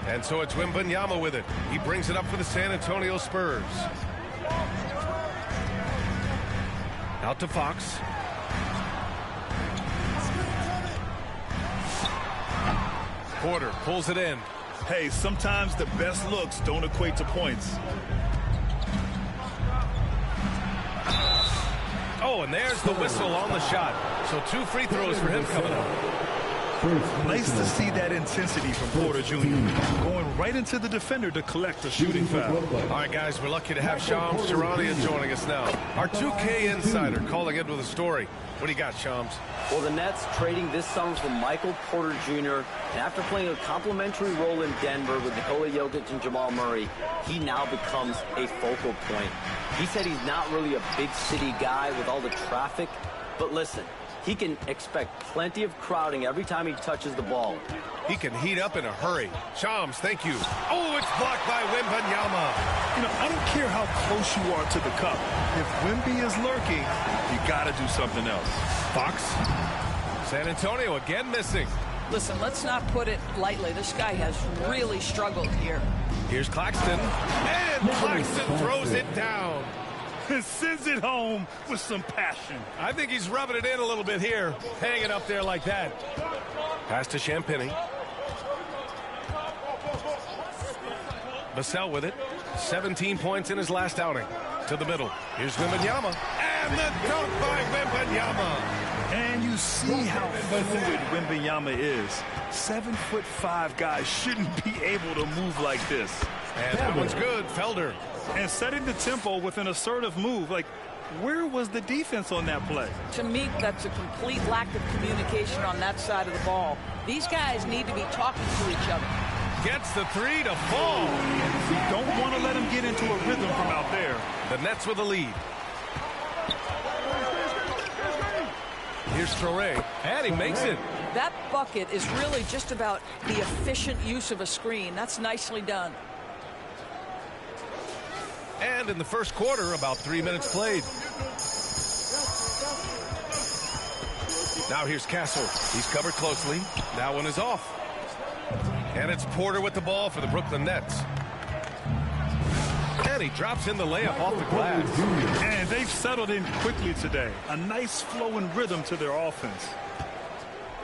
And so it's Wembanyama with it. He brings it up for the San Antonio Spurs. Out to Fox. Porter pulls it in. Hey, sometimes the best looks don't equate to points. Oh, and there's the whistle on the shot. So 2 free throws for him coming up. Nice to see that intensity from Porter Jr. Going right into the defender to collect a shooting foul. All right, guys, we're lucky to have Shams Charania joining us now. Our 2K insider calling in with a story. What do you got, Shams? Well, the Nets trading this summer for Michael Porter Jr. And after playing a complimentary role in Denver with Nikola Jokic and Jamal Murray, he now becomes a focal point. He said he's not really a big city guy with all the traffic, but listen, he can expect plenty of crowding every time he touches the ball. He can heat up in a hurry. Shams, thank you. Oh, it's blocked by Wembanyama. You know, I don't care how close you are to the cup. If Wemby is lurking, you got to do something else. Fox. San Antonio again missing. Listen, let's not put it lightly. This guy has really struggled here. Here's Claxton, and Claxton throws it down. And sends it home with some passion. I think he's rubbing it in a little bit here, hanging up there like that. Pass to Champagny. Vassell with it. 17 points in his last outing. To the middle. Here's Wembanyama. And the dunk by Wembanyama. And you see how fluid Wembanyama is. 7'5" guys shouldn't be able to move like this. And that one's good. Felder. And setting the tempo with an assertive move. Like, where was the defense on that play? To me, that's a complete lack of communication on that side of the ball. These guys need to be talking to each other. Gets the three to fall. You don't want to let him get into a rhythm from out there. The Nets with the lead. Here's Traore, and he makes it. That bucket is really just about the efficient use of a screen. That's nicely done. And in the first quarter, about 3 minutes played. Now here's Castle. He's covered closely. That one is off. And it's Porter with the ball for the Brooklyn Nets. And he drops in the layup off the glass. And they've settled in quickly today. A nice flowing rhythm to their offense.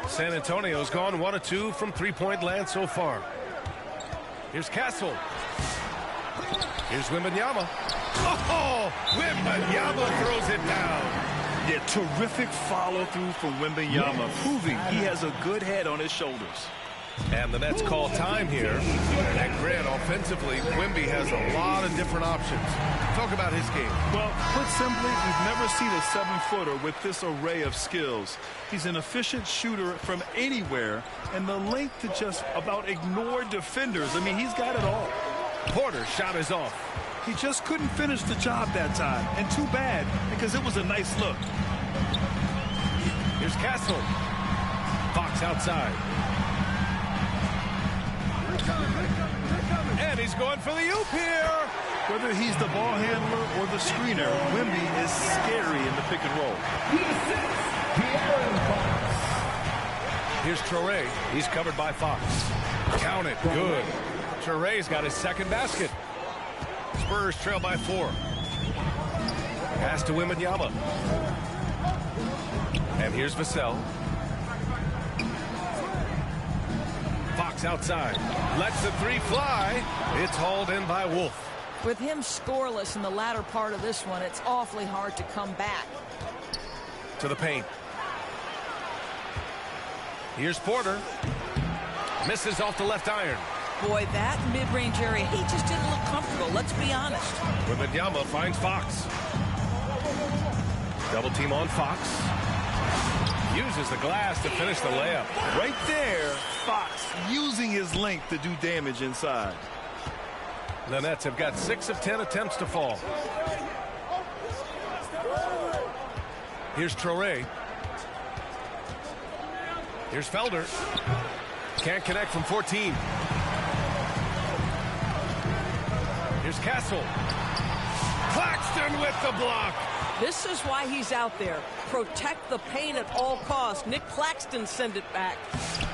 San Antonio's gone 1 of 2 from three-point land so far. Here's Castle. Here's Wembanyama. Oh, Wembanyama throws it down. Yeah, terrific follow-through from Wembanyama, proving he has a good head on his shoulders. And the Nets call time here. And Grant, offensively, Wemby has a lot of different options. Talk about his game. Well, put simply, we've never seen a 7-footer with this array of skills. He's an efficient shooter from anywhere, and the length to just about ignore defenders. I mean, he's got it all. Porter's shot is off. He just couldn't finish the job that time, and too bad, because it was a nice look. Here's Castle. Fox outside. And he's going for the oop here. Whether he's the ball handler or the screener, Wemby is scary in the pick and roll. Here's Traore. He's covered by Fox. Count it. Good. Traore's got his second basket. Spurs trail by 4. Pass to Wembanyama. And here's Vassell. Fox outside. Lets the three fly. It's hauled in by Wolf. With him scoreless in the latter part of this one, it's awfully hard to come back. To the paint. Here's Porter. Misses off the left iron. Boy, that mid-range area, he just didn't look comfortable, let's be honest. Wembanyama finds Fox. Double team on Fox. Uses the glass to finish the layup. Right there, Fox using his length to do damage inside. The Nets have got 6 of 10 attempts to fall. Here's Traore. Here's Felder. Can't connect from 14. Here's Castle. Claxton with the block. This is why he's out there. Protect the paint at all costs. Nick Claxton send it back.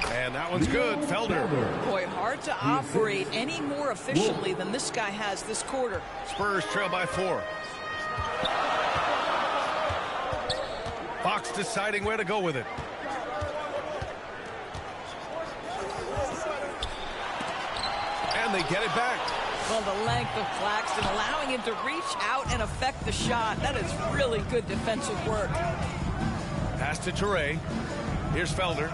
And that one's good. Felder. Boy, hard to operate any more efficiently than this guy has this quarter. Spurs trail by 4. Fox deciding where to go with it. And they get it back. Well, the length of Claxton allowing him to reach out and affect the shot. That is really good defensive work. Pass to Traore. Here's Felder.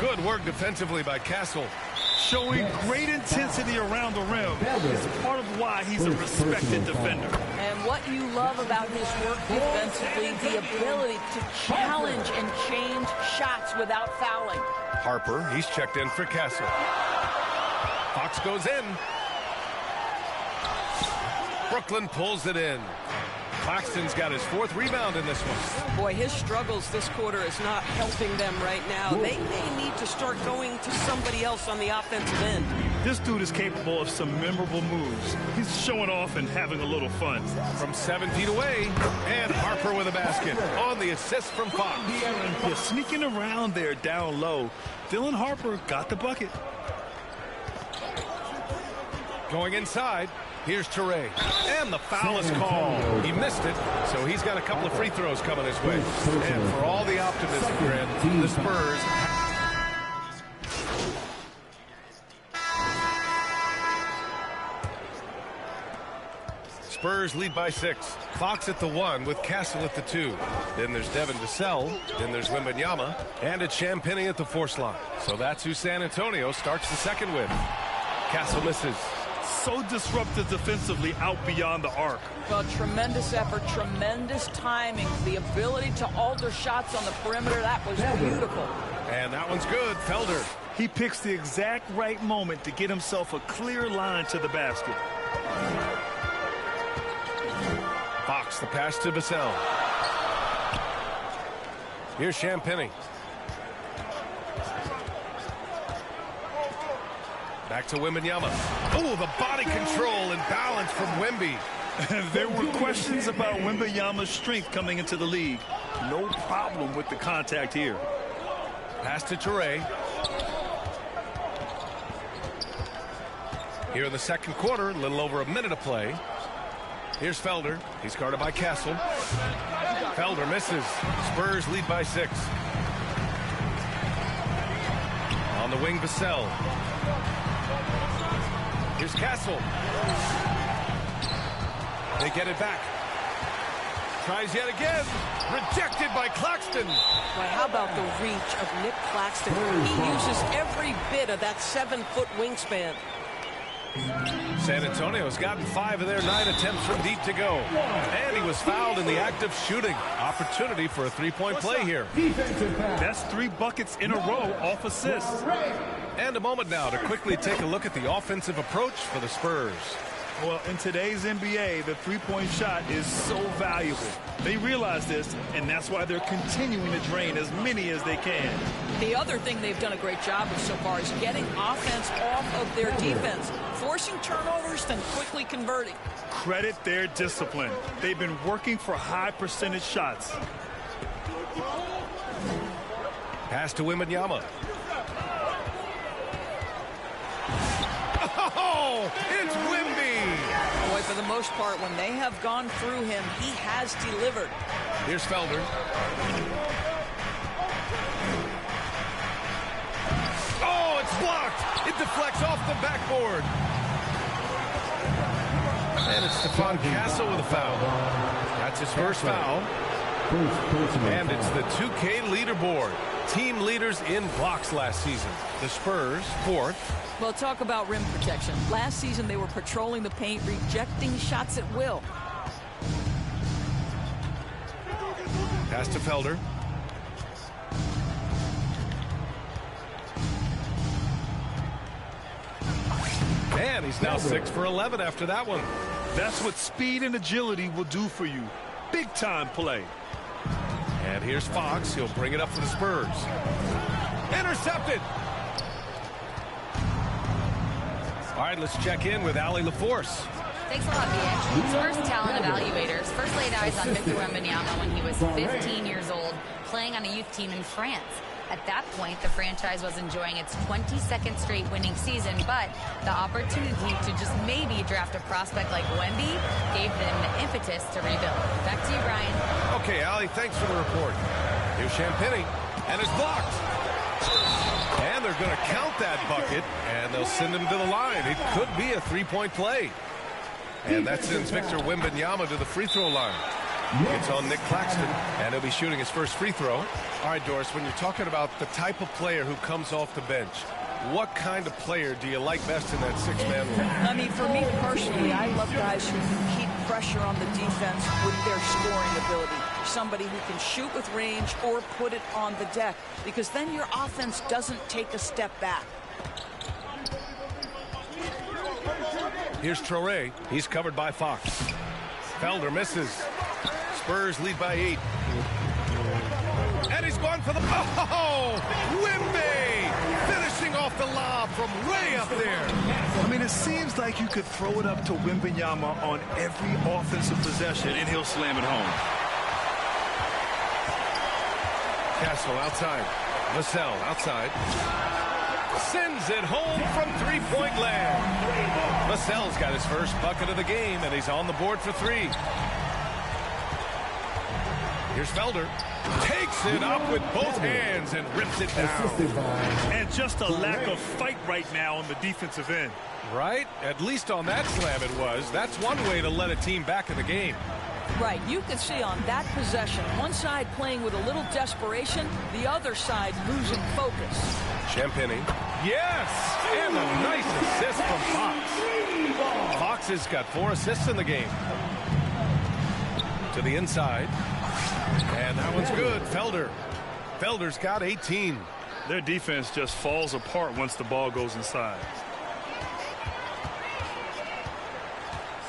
Good work defensively by Castle. Showing great intensity around the rim is part of why he's a respected defender. And what you love about his work defensively, the ability to challenge and change shots without fouling. Harper, he's checked in for Castle. Fox goes in. Brooklyn pulls it in. Claxton's got his 4th rebound in this one. Boy, his struggles this quarter is not helping them right now. They may need to start going to somebody else on the offensive end. This dude is capable of some memorable moves. He's showing off and having a little fun. From 7 feet away, and Harper with a basket on the assist from Fox. Yeah, sneaking around there down low. Dylan Harper got the bucket. Going inside, here's Toure. And the foul is called. He missed it, so he's got a couple of free throws coming his way. And for all the optimism, Grant, the Spurs... Spurs lead by 6. Fox at the 1 with Castle at the 2. Then there's Devin Vassell. Then there's Wembanyama. And it's Champagnie at the 4 slot. So that's who San Antonio starts the second with. Castle misses. So disruptive defensively out beyond the arc. Well, tremendous effort, tremendous timing. The ability to alter shots on the perimeter, that was beautiful. And that one's good. Felder. He picks the exact right moment to get himself a clear line to the basket. Fox, the pass to Vassell. Here's Champagnie. Back to Wembanyama. Oh, the body control and balance from Wemby. There were questions about Wembanyama's strength coming into the league. No problem with the contact here. Pass to Toure. Here in the second quarter, a little over a minute of play. Here's Felder. He's guarded by Castle. Felder misses. Spurs lead by 6. On the wing, Vassell. Here's Castle. They get it back. Tries yet again. Rejected by Claxton. Well, how about the reach of Nick Claxton? He uses every bit of that 7-foot wingspan. San Antonio's gotten 5 of their 9 attempts from deep to go. And he was fouled in the act of shooting. Opportunity for a 3-point play here. That's 3 buckets in a row off assists. And a moment now to quickly take a look at the offensive approach for the Spurs. Well, in today's NBA, the 3-point shot is so valuable. They realize this, and that's why they're continuing to drain as many as they can. The other thing they've done a great job of so far is getting offense off of their defense, forcing turnovers, then quickly converting. Credit their discipline. They've been working for high percentage shots. Pass to Wembanyama. Oh, it's Wemby. Boy, for the most part, when they have gone through him, he has delivered. Here's Felder. Oh, it's blocked. It deflects off the backboard. And it's Stephon Castle with a foul. That's his first foul. And it's the 2K leaderboard. Team leaders in blocks last season. The Spurs, 4th. Well, talk about rim protection. Last season, they were patrolling the paint, rejecting shots at will. Pass to Felder. And he's now 6 for 11 after that one. That's what speed and agility will do for you. Big time play. And here's Fox. He'll bring it up for the Spurs. Intercepted. All right, let's check in with Allie LaForce. Thanks a lot, BX. Spurs talent evaluators first laid eyes on Victor Wembanyama when he was 15 years old, playing on a youth team in France. At that point, the franchise was enjoying its 22nd straight winning season, but the opportunity to just maybe draft a prospect like Wemby gave them the impetus to rebuild. Back to you, Brian. Okay, Allie, thanks for the report. Here's Champagnie, and it's blocked. And they're going to count that bucket, and they'll send him to the line. It could be a 3-point play. And that sends Victor Wembanyama to the free throw line. It's on Nick Claxton, and he'll be shooting his first free throw. All right, Doris, when you're talking about the type of player who comes off the bench, what kind of player do you like best in that 6-man role? I mean, for me personally, I love guys who can keep pressure on the defense with their scoring ability. Somebody who can shoot with range or put it on the deck, because then your offense doesn't take a step back. Here's Toure. He's covered by Fox. Felder misses. Spurs lead by 8. And he's gone for the... Oh! Wemby! Finishing looking off the lob from way up there. I mean, it seems like you could throw it up to Wembanyama on every offensive possession, and he'll slam it home. Castle outside. Vassell outside. Sends it home from three-point land. Vassell's got his first bucket of the game, and he's on the board for three. Here's Felder. Takes it up with both hands and rips it down. And just a lack of fight right now on the defensive end. Right? At least on that slam it was. That's one way to let a team back in the game. Right, you can see on that possession, one side playing with a little desperation, the other side losing focus. Champagny. Yes! And a nice assist from Fox. Fox has got 4 assists in the game. To the inside. And that one's good. Felder. Felder's got 18. Their defense just falls apart once the ball goes inside.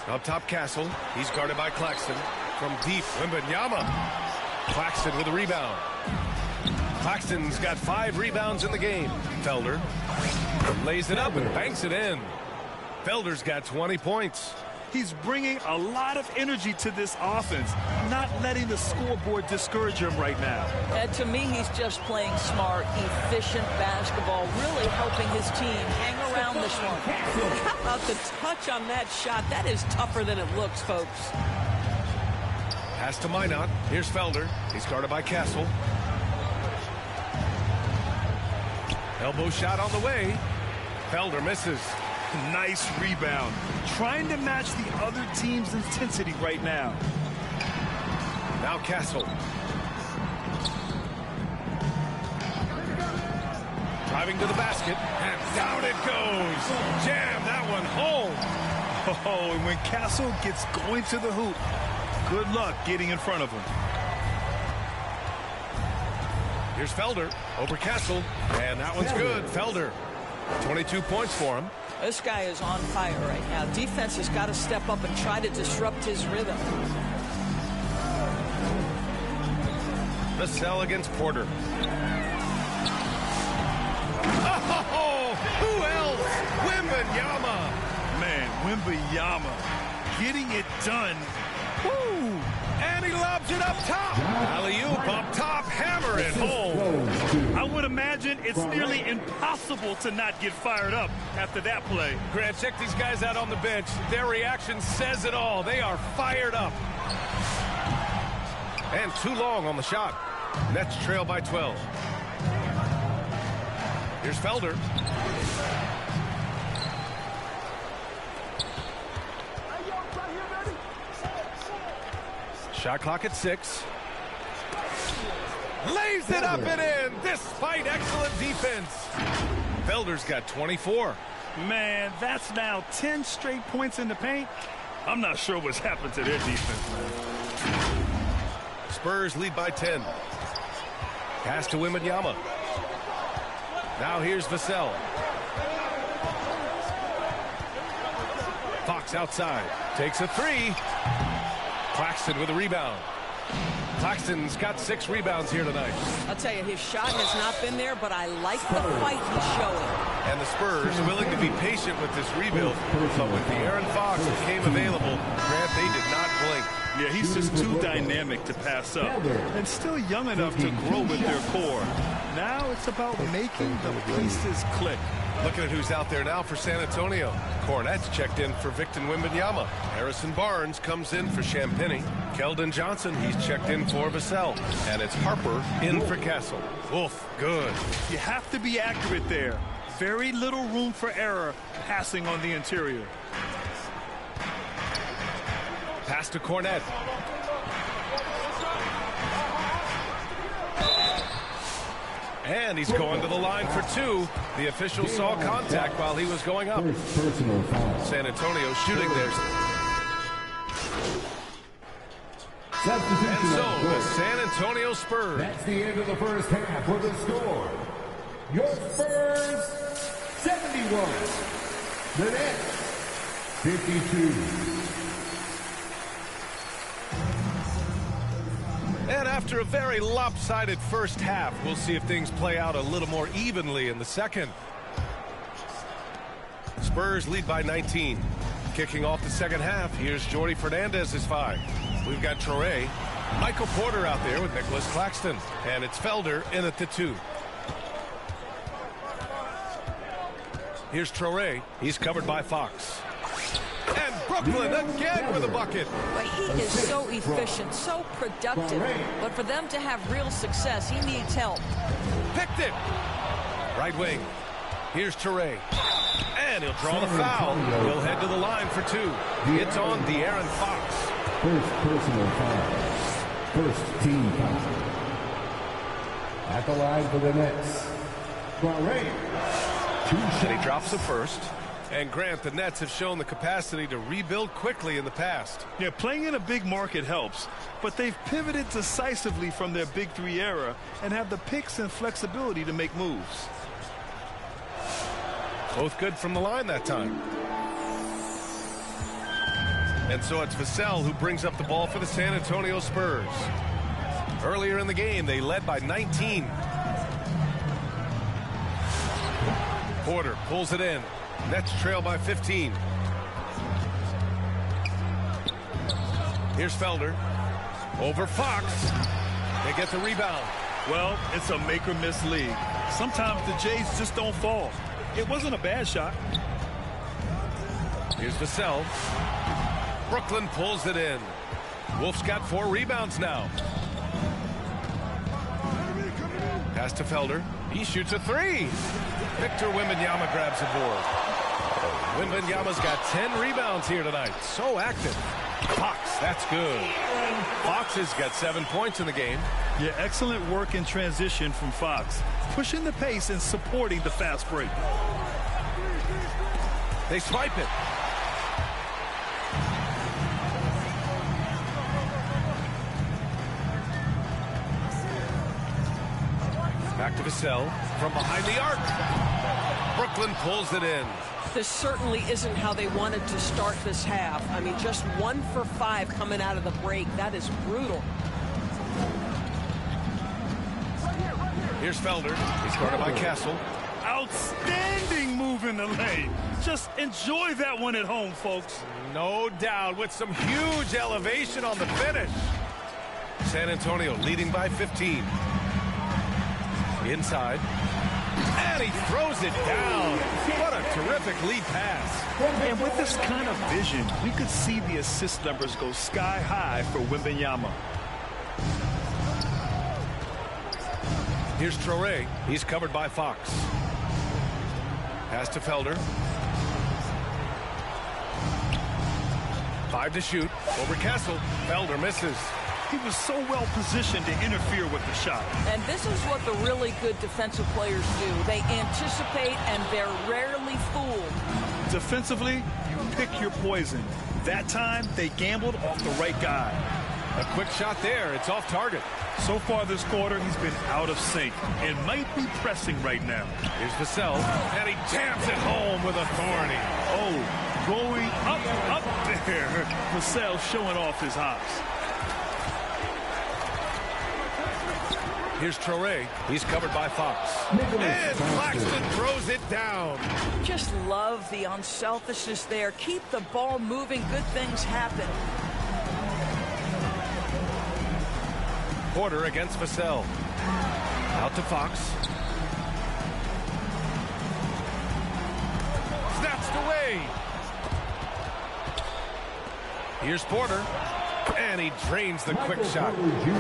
Up top, Castle. He's guarded by Claxton. From deep, Wembanyama. Claxton with a rebound. Claxton's got 5 rebounds in the game. Felder lays it up and banks it in. Felder's got 20 points. He's bringing a lot of energy to this offense, not letting the scoreboard discourage him right now. And to me, he's just playing smart, efficient basketball, really helping his team hang around this one. How about the touch on that shot? That is tougher than it looks, folks. Pass to Minot. Here's Felder. He's guarded by Castle. Elbow shot on the way. Felder misses. Nice rebound. Trying to match the other team's intensity right now. Now Castle. Driving to the basket. And down it goes. Jam that one home. Oh, and when Castle gets going to the hoop, good luck getting in front of him. Here's Felder over Castle. And that one's good. Felder. 22 points for him. This guy is on fire right now. Defense has got to step up and try to disrupt his rhythm. Vassell against Porter. Oh, who else? Wembanyama. Man, Wembanyama getting it done. Woo! And he lobs it up top. Alley-oop up top, hammer it home. I would imagine it's nearly impossible to not get fired up after that play. Grant, check these guys out on the bench. Their reaction says it all. They are fired up. And too long on the shot. Nets trail by 12. Here's Felder. Shot clock at 6. Lays it up and in, despite excellent defense. Felder's got 24. Man, that's now 10 straight points in the paint. I'm not sure what's happened to their defense, man. Spurs lead by 10. Pass to Wembanyama. Now here's Vassell. Fox outside. Takes a 3. Claxton with a rebound. Claxton's got 6 rebounds here tonight. I'll tell you, his shot has not been there, but I like the fight he's showing. And the Spurs willing to be patient with this rebuild, but with the Aaron Fox that came available, Grant, they did not blink. Yeah, he's just too dynamic to pass up, and still young enough to grow with their core. Now it's about making the pieces click. Looking at who's out there now for San Antonio. Cornette's checked in for Victor Wembanyama. Harrison Barnes comes in for Champagny. Keldon Johnson, he's checked in for Vassell. And it's Harper in for Castle. Wolf, good. You have to be accurate there. Very little room for error passing on the interior. Pass to Cornette. And he's going to the line for 2. The official saw contact while he was going up. San Antonio shooting theirs. And so the San Antonio Spurs. That's the end of the first half with the score. Your Spurs 71. The Nets 52. And after a very lopsided first half, we'll see if things play out a little more evenly in the second. Spurs lead by 19. Kicking off the second half, here's Jordi Fernandez's 5. We've got Traore, Michael Porter out there with Nicholas Claxton. And it's Felder in at the 2. Here's Traore. He's covered by Fox. And Brooklyn again with a bucket. Well, he is so efficient, so productive. But for them to have real success, he needs help. Picked it. Right wing. Here's Traore. And he'll draw the foul. He'll head to the line for 2. It's on De'Aaron Fox. First personal foul. First team foul. At the line for the Nets, Traore. And he drops the first. And Grant, the Nets have shown the capacity to rebuild quickly in the past. Yeah, playing in a big market helps, but they've pivoted decisively from their Big 3 era and have the picks and flexibility to make moves. Both good from the line that time. And so it's Vassell who brings up the ball for the San Antonio Spurs. Earlier in the game, they led by 19. Porter pulls it in. Nets trail by 15. Here's Felder. Over Fox. They get the rebound. Well, it's a make-or-miss league. Sometimes the Jays just don't fall. It wasn't a bad shot. Here's Vassell. Brooklyn pulls it in. Wolf's got 4 rebounds now. Pass to Felder. He shoots a 3. Victor Wembanyama grabs a board. Wembanyama's got 10 rebounds here tonight. So active. Fox, that's good. Fox has got 7 points in the game. Yeah, excellent work in transition from Fox. Pushing the pace and supporting the fast break. They swipe it. Back to Vassell from behind the arc. Brooklyn pulls it in. This certainly isn't how they wanted to start this half. I mean, just 1 for 5 coming out of the break. That is brutal. Here's Felder. He's guarded by Castle. Outstanding move in the lane. Just enjoy that one at home, folks. No doubt, with some huge elevation on the finish. San Antonio leading by 15. Inside. And he throws it down. What a terrific lead pass. And with this kind of vision, we could see the assist numbers go sky high for Wembanyama. Here's Traore. He's covered by Fox. Pass to Felder. 5 to shoot. Over Castle. Felder misses. He was so well positioned to interfere with the shot. And this is what the really good defensive players do. They anticipate and they're rarely fooled. Defensively, you pick your poison. That time, they gambled off the right guy. A quick shot there. It's off target. So far this quarter, he's been out of sync and might be pressing right now. Here's Vassell, and he jams it home with authority. Oh, going up there. Vassell showing off his hops. Here's Traore. He's covered by Fox. And Claxton throws it down. Just love the unselfishness there. Keep the ball moving. Good things happen. Porter against Vassell. Out to Fox. Snatched away. Here's Porter. And he drains the quick shot.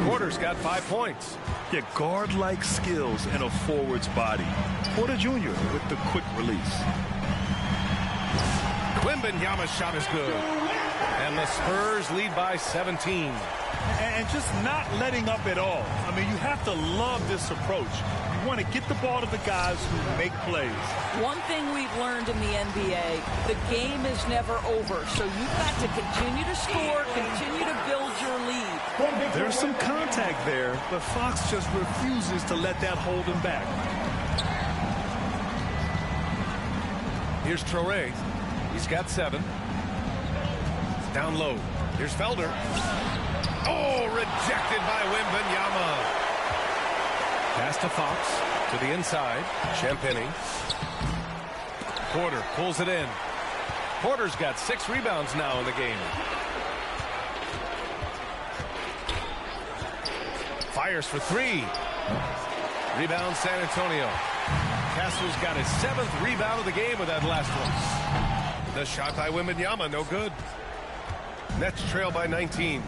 Porter's got 5 points. Yeah, guard-like skills and a forward's body. Porter Jr. with the quick release. Wembanyama's shot is good. And the Spurs lead by 17. And just not letting up at all. I mean, you have to love this approach. You want to get the ball to the guys who make plays. One thing we've learned in the NBA, the game is never over. So you've got to continue to score, continue to build your lead. There's some contact there, but Fox just refuses to let that hold him back. Here's Traore. He's got 7. Down low. Here's Felder. Oh, rejected by Wembanyama. Pass to Fox. To the inside. Champagny. Porter pulls it in. Porter's got 6 rebounds now in the game. Fires for 3. Rebound San Antonio. Castle's got his 7th rebound of the game with that last one. The shot by Wembanyama, no good. Nets trail by 19.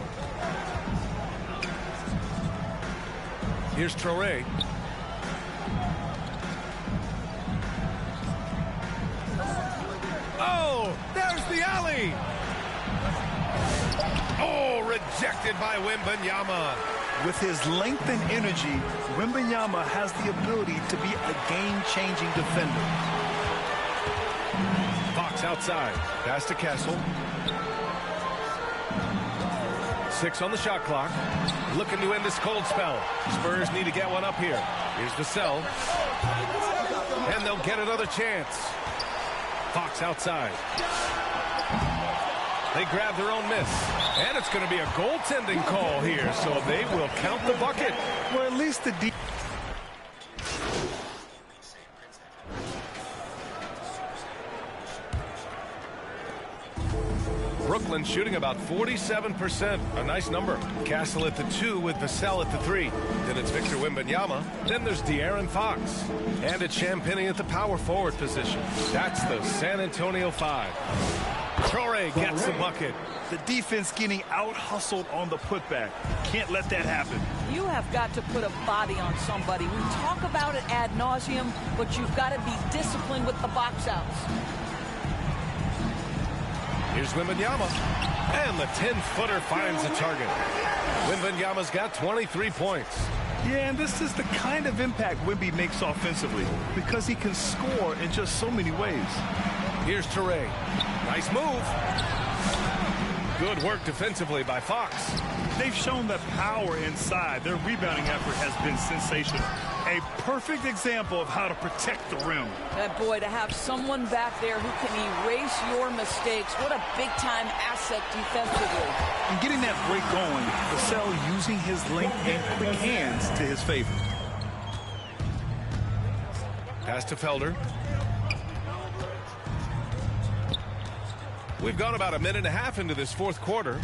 Here's Traore. Oh, there's the alley. Oh, rejected by Wembanyama. With his length and energy, Wembanyama has the ability to be a game-changing defender. Fox outside. Pass to Castle. 6 on the shot clock. Looking to end this cold spell. Spurs need to get one up here. Here's Vassell. And they'll get another chance. Fox outside. They grab their own miss. And it's going to be a goaltending call here, so they will count the bucket. Well, at least the Brooklyn shooting about 47%. A nice number. Castle at the 2 with Vassell at the 3. Then it's Victor Wembanyama. Then there's De'Aaron Fox. And it's Champagnie at the power forward position. That's the San Antonio 5. Traore gets the bucket. The defense getting out-hustled on the putback. Can't let that happen. You have got to put a body on somebody. We talk about it ad nauseum, but you've got to be disciplined with the box outs. Here's Wembanyama. And the 10-footer finds a target. Wembanyama's got 23 points. Yeah, and this is the kind of impact Wemby makes offensively because he can score in just so many ways. Here's Traore. Nice move. Good work defensively by Fox. They've shown that power inside. Their rebounding effort has been sensational. A perfect example of how to protect the rim. That boy, to have someone back there who can erase your mistakes, what a big-time asset defensively. And getting that break going, Vassell using his length and quick hands to his favor. Pass to Felder. We've gone about a minute and a half into this fourth quarter.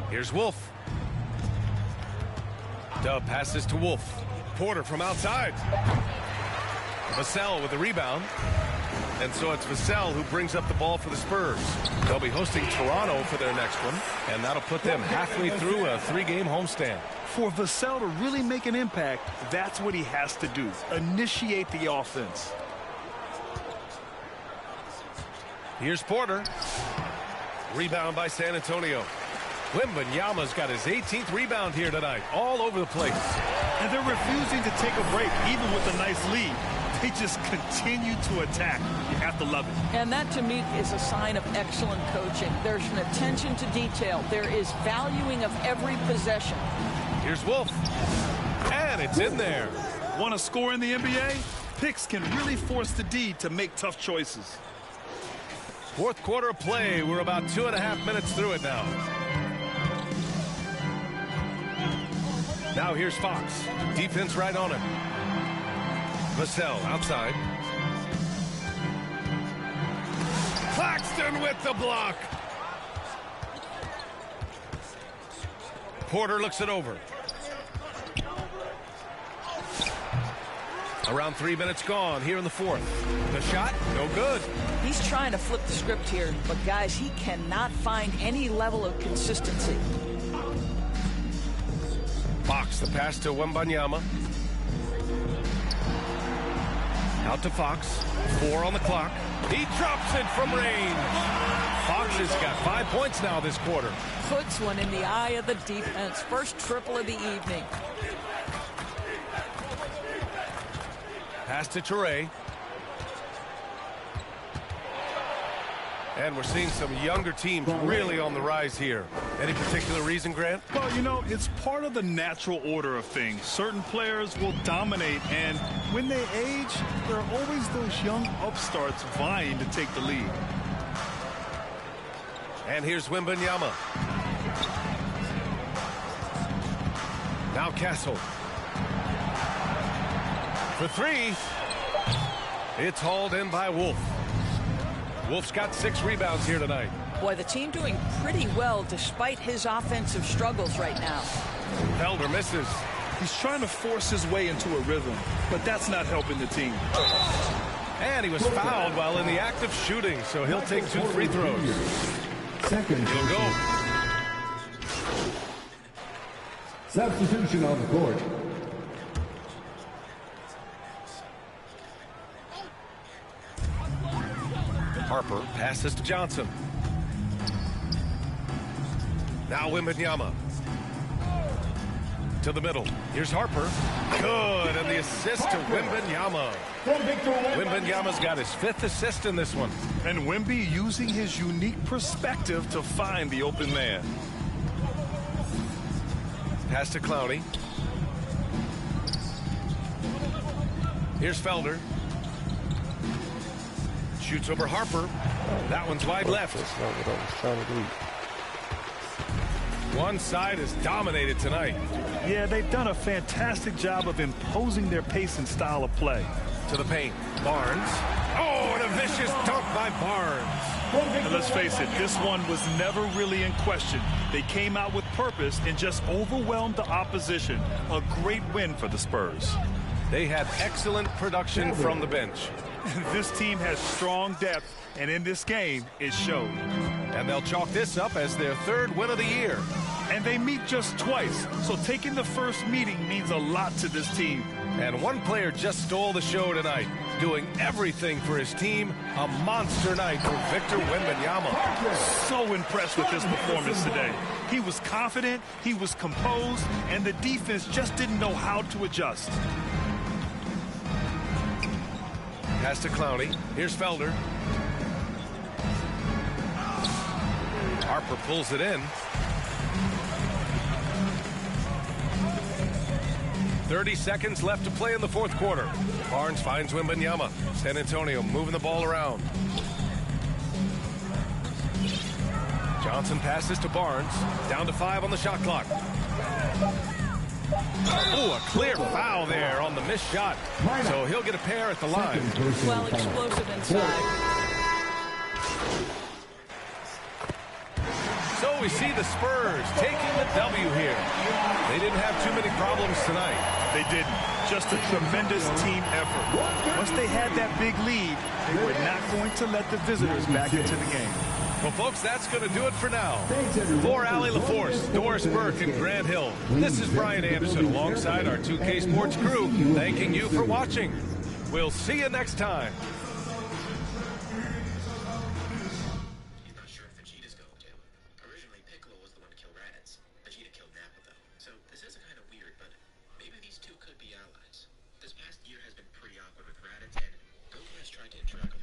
Here's Wolf. Dub passes to Wolf. Porter from outside. Vassell with the rebound. And so it's Vassell who brings up the ball for the Spurs. They'll be hosting Toronto for their next one, and that'll put them halfway through a 3-game homestand. For Vassell to really make an impact, that's what he has to do. Initiate the offense. Here's Porter. Rebound by San Antonio. Wembanyama's got his 18th rebound here tonight, all over the place. And they're refusing to take a break, even with a nice lead. They just continue to attack. You have to love it. And that, to me, is a sign of excellent coaching. There's an attention to detail. There is valuing of every possession. Here's Wolf. And it's in there. Want to score in the NBA? Picks can really force the D to make tough choices. Fourth quarter of play. We're about 2.5 minutes through it now. Now here's Fox. Defense right on him. Vassell outside. Claxton with the block. Porter looks it over. Around 3 minutes gone here in the fourth. The shot, no good. He's trying to flip the script here, but guys, he cannot find any level of consistency. Fox, the pass to Wembanyama. Out to Fox. 4 on the clock. He drops it from range. Fox has got 5 points now this quarter. Puts one in the eye of the defense. First triple of the evening. Pass to Traore. And we're seeing some younger teams really on the rise here. Any particular reason, Grant? Well, you know, it's part of the natural order of things. Certain players will dominate, and when they age, there are always those young upstarts vying to take the lead. And here's Wembanyama. Now Castle. For 3. It's hauled in by Wolf. Wolf's got 6 rebounds here tonight. Boy, the team doing pretty well despite his offensive struggles right now. Felder misses. He's trying to force his way into a rhythm, but that's not helping the team. And he was fouled while in the act of shooting, so he'll take 2 free throws. Second. He'll go. Substitution on the court. Harper passes to Johnson. Now Wembanyama. To the middle. Here's Harper. Good, and the assist to Wembanyama. Wembanyama's got his 5th assist in this one. And Wemby using his unique perspective to find the open man. Pass to Clowney. Here's Felder. Shoots over Harper. That one's wide left. That's not what I was trying to do. One side is dominated tonight. Yeah, they've done a fantastic job of imposing their pace and style of play. To the paint. Barnes. Oh, and a vicious dunk by Barnes. And let's face it, this one was never really in question. They came out with purpose and just overwhelmed the opposition. A great win for the Spurs. They had excellent production from the bench. This team has strong depth, and in this game, it showed. And they'll chalk this up as their 3rd win of the year. And they meet just twice, so taking the first meeting means a lot to this team. And one player just stole the show tonight, doing everything for his team. A monster night for Victor Wembanyama. So impressed with his performance today. He was confident, he was composed, and the defense just didn't know how to adjust. Pass to Clowney. Here's Felder. Harper pulls it in. 30 seconds left to play in the 4th quarter. Barnes finds Wembanyama. San Antonio moving the ball around. Johnson passes to Barnes. Down to 5 on the shot clock. Oh, a clear foul there on the missed shot. So he'll get a pair at the line. Well, explosive inside. So we see the Spurs taking the W here. They didn't have too many problems tonight. They didn't. Just a tremendous team effort. Once they had that big lead, they were not going to let the visitors back into the game. Well, folks, that's going to do it for now. For Allie LaForce, Doris Burke, and Grant Hill, this is Brian Anderson alongside our 2K Sports crew, thanking you for watching. We'll see you next time. He's not sure if Vegeta's going to. Originally, Piccolo was the one to kill Raditz. Vegeta killed Nappa, though. So this is kind of weird, but maybe these two could be allies. This past year has been pretty awkward with Raditz, and Goku has tried to interact with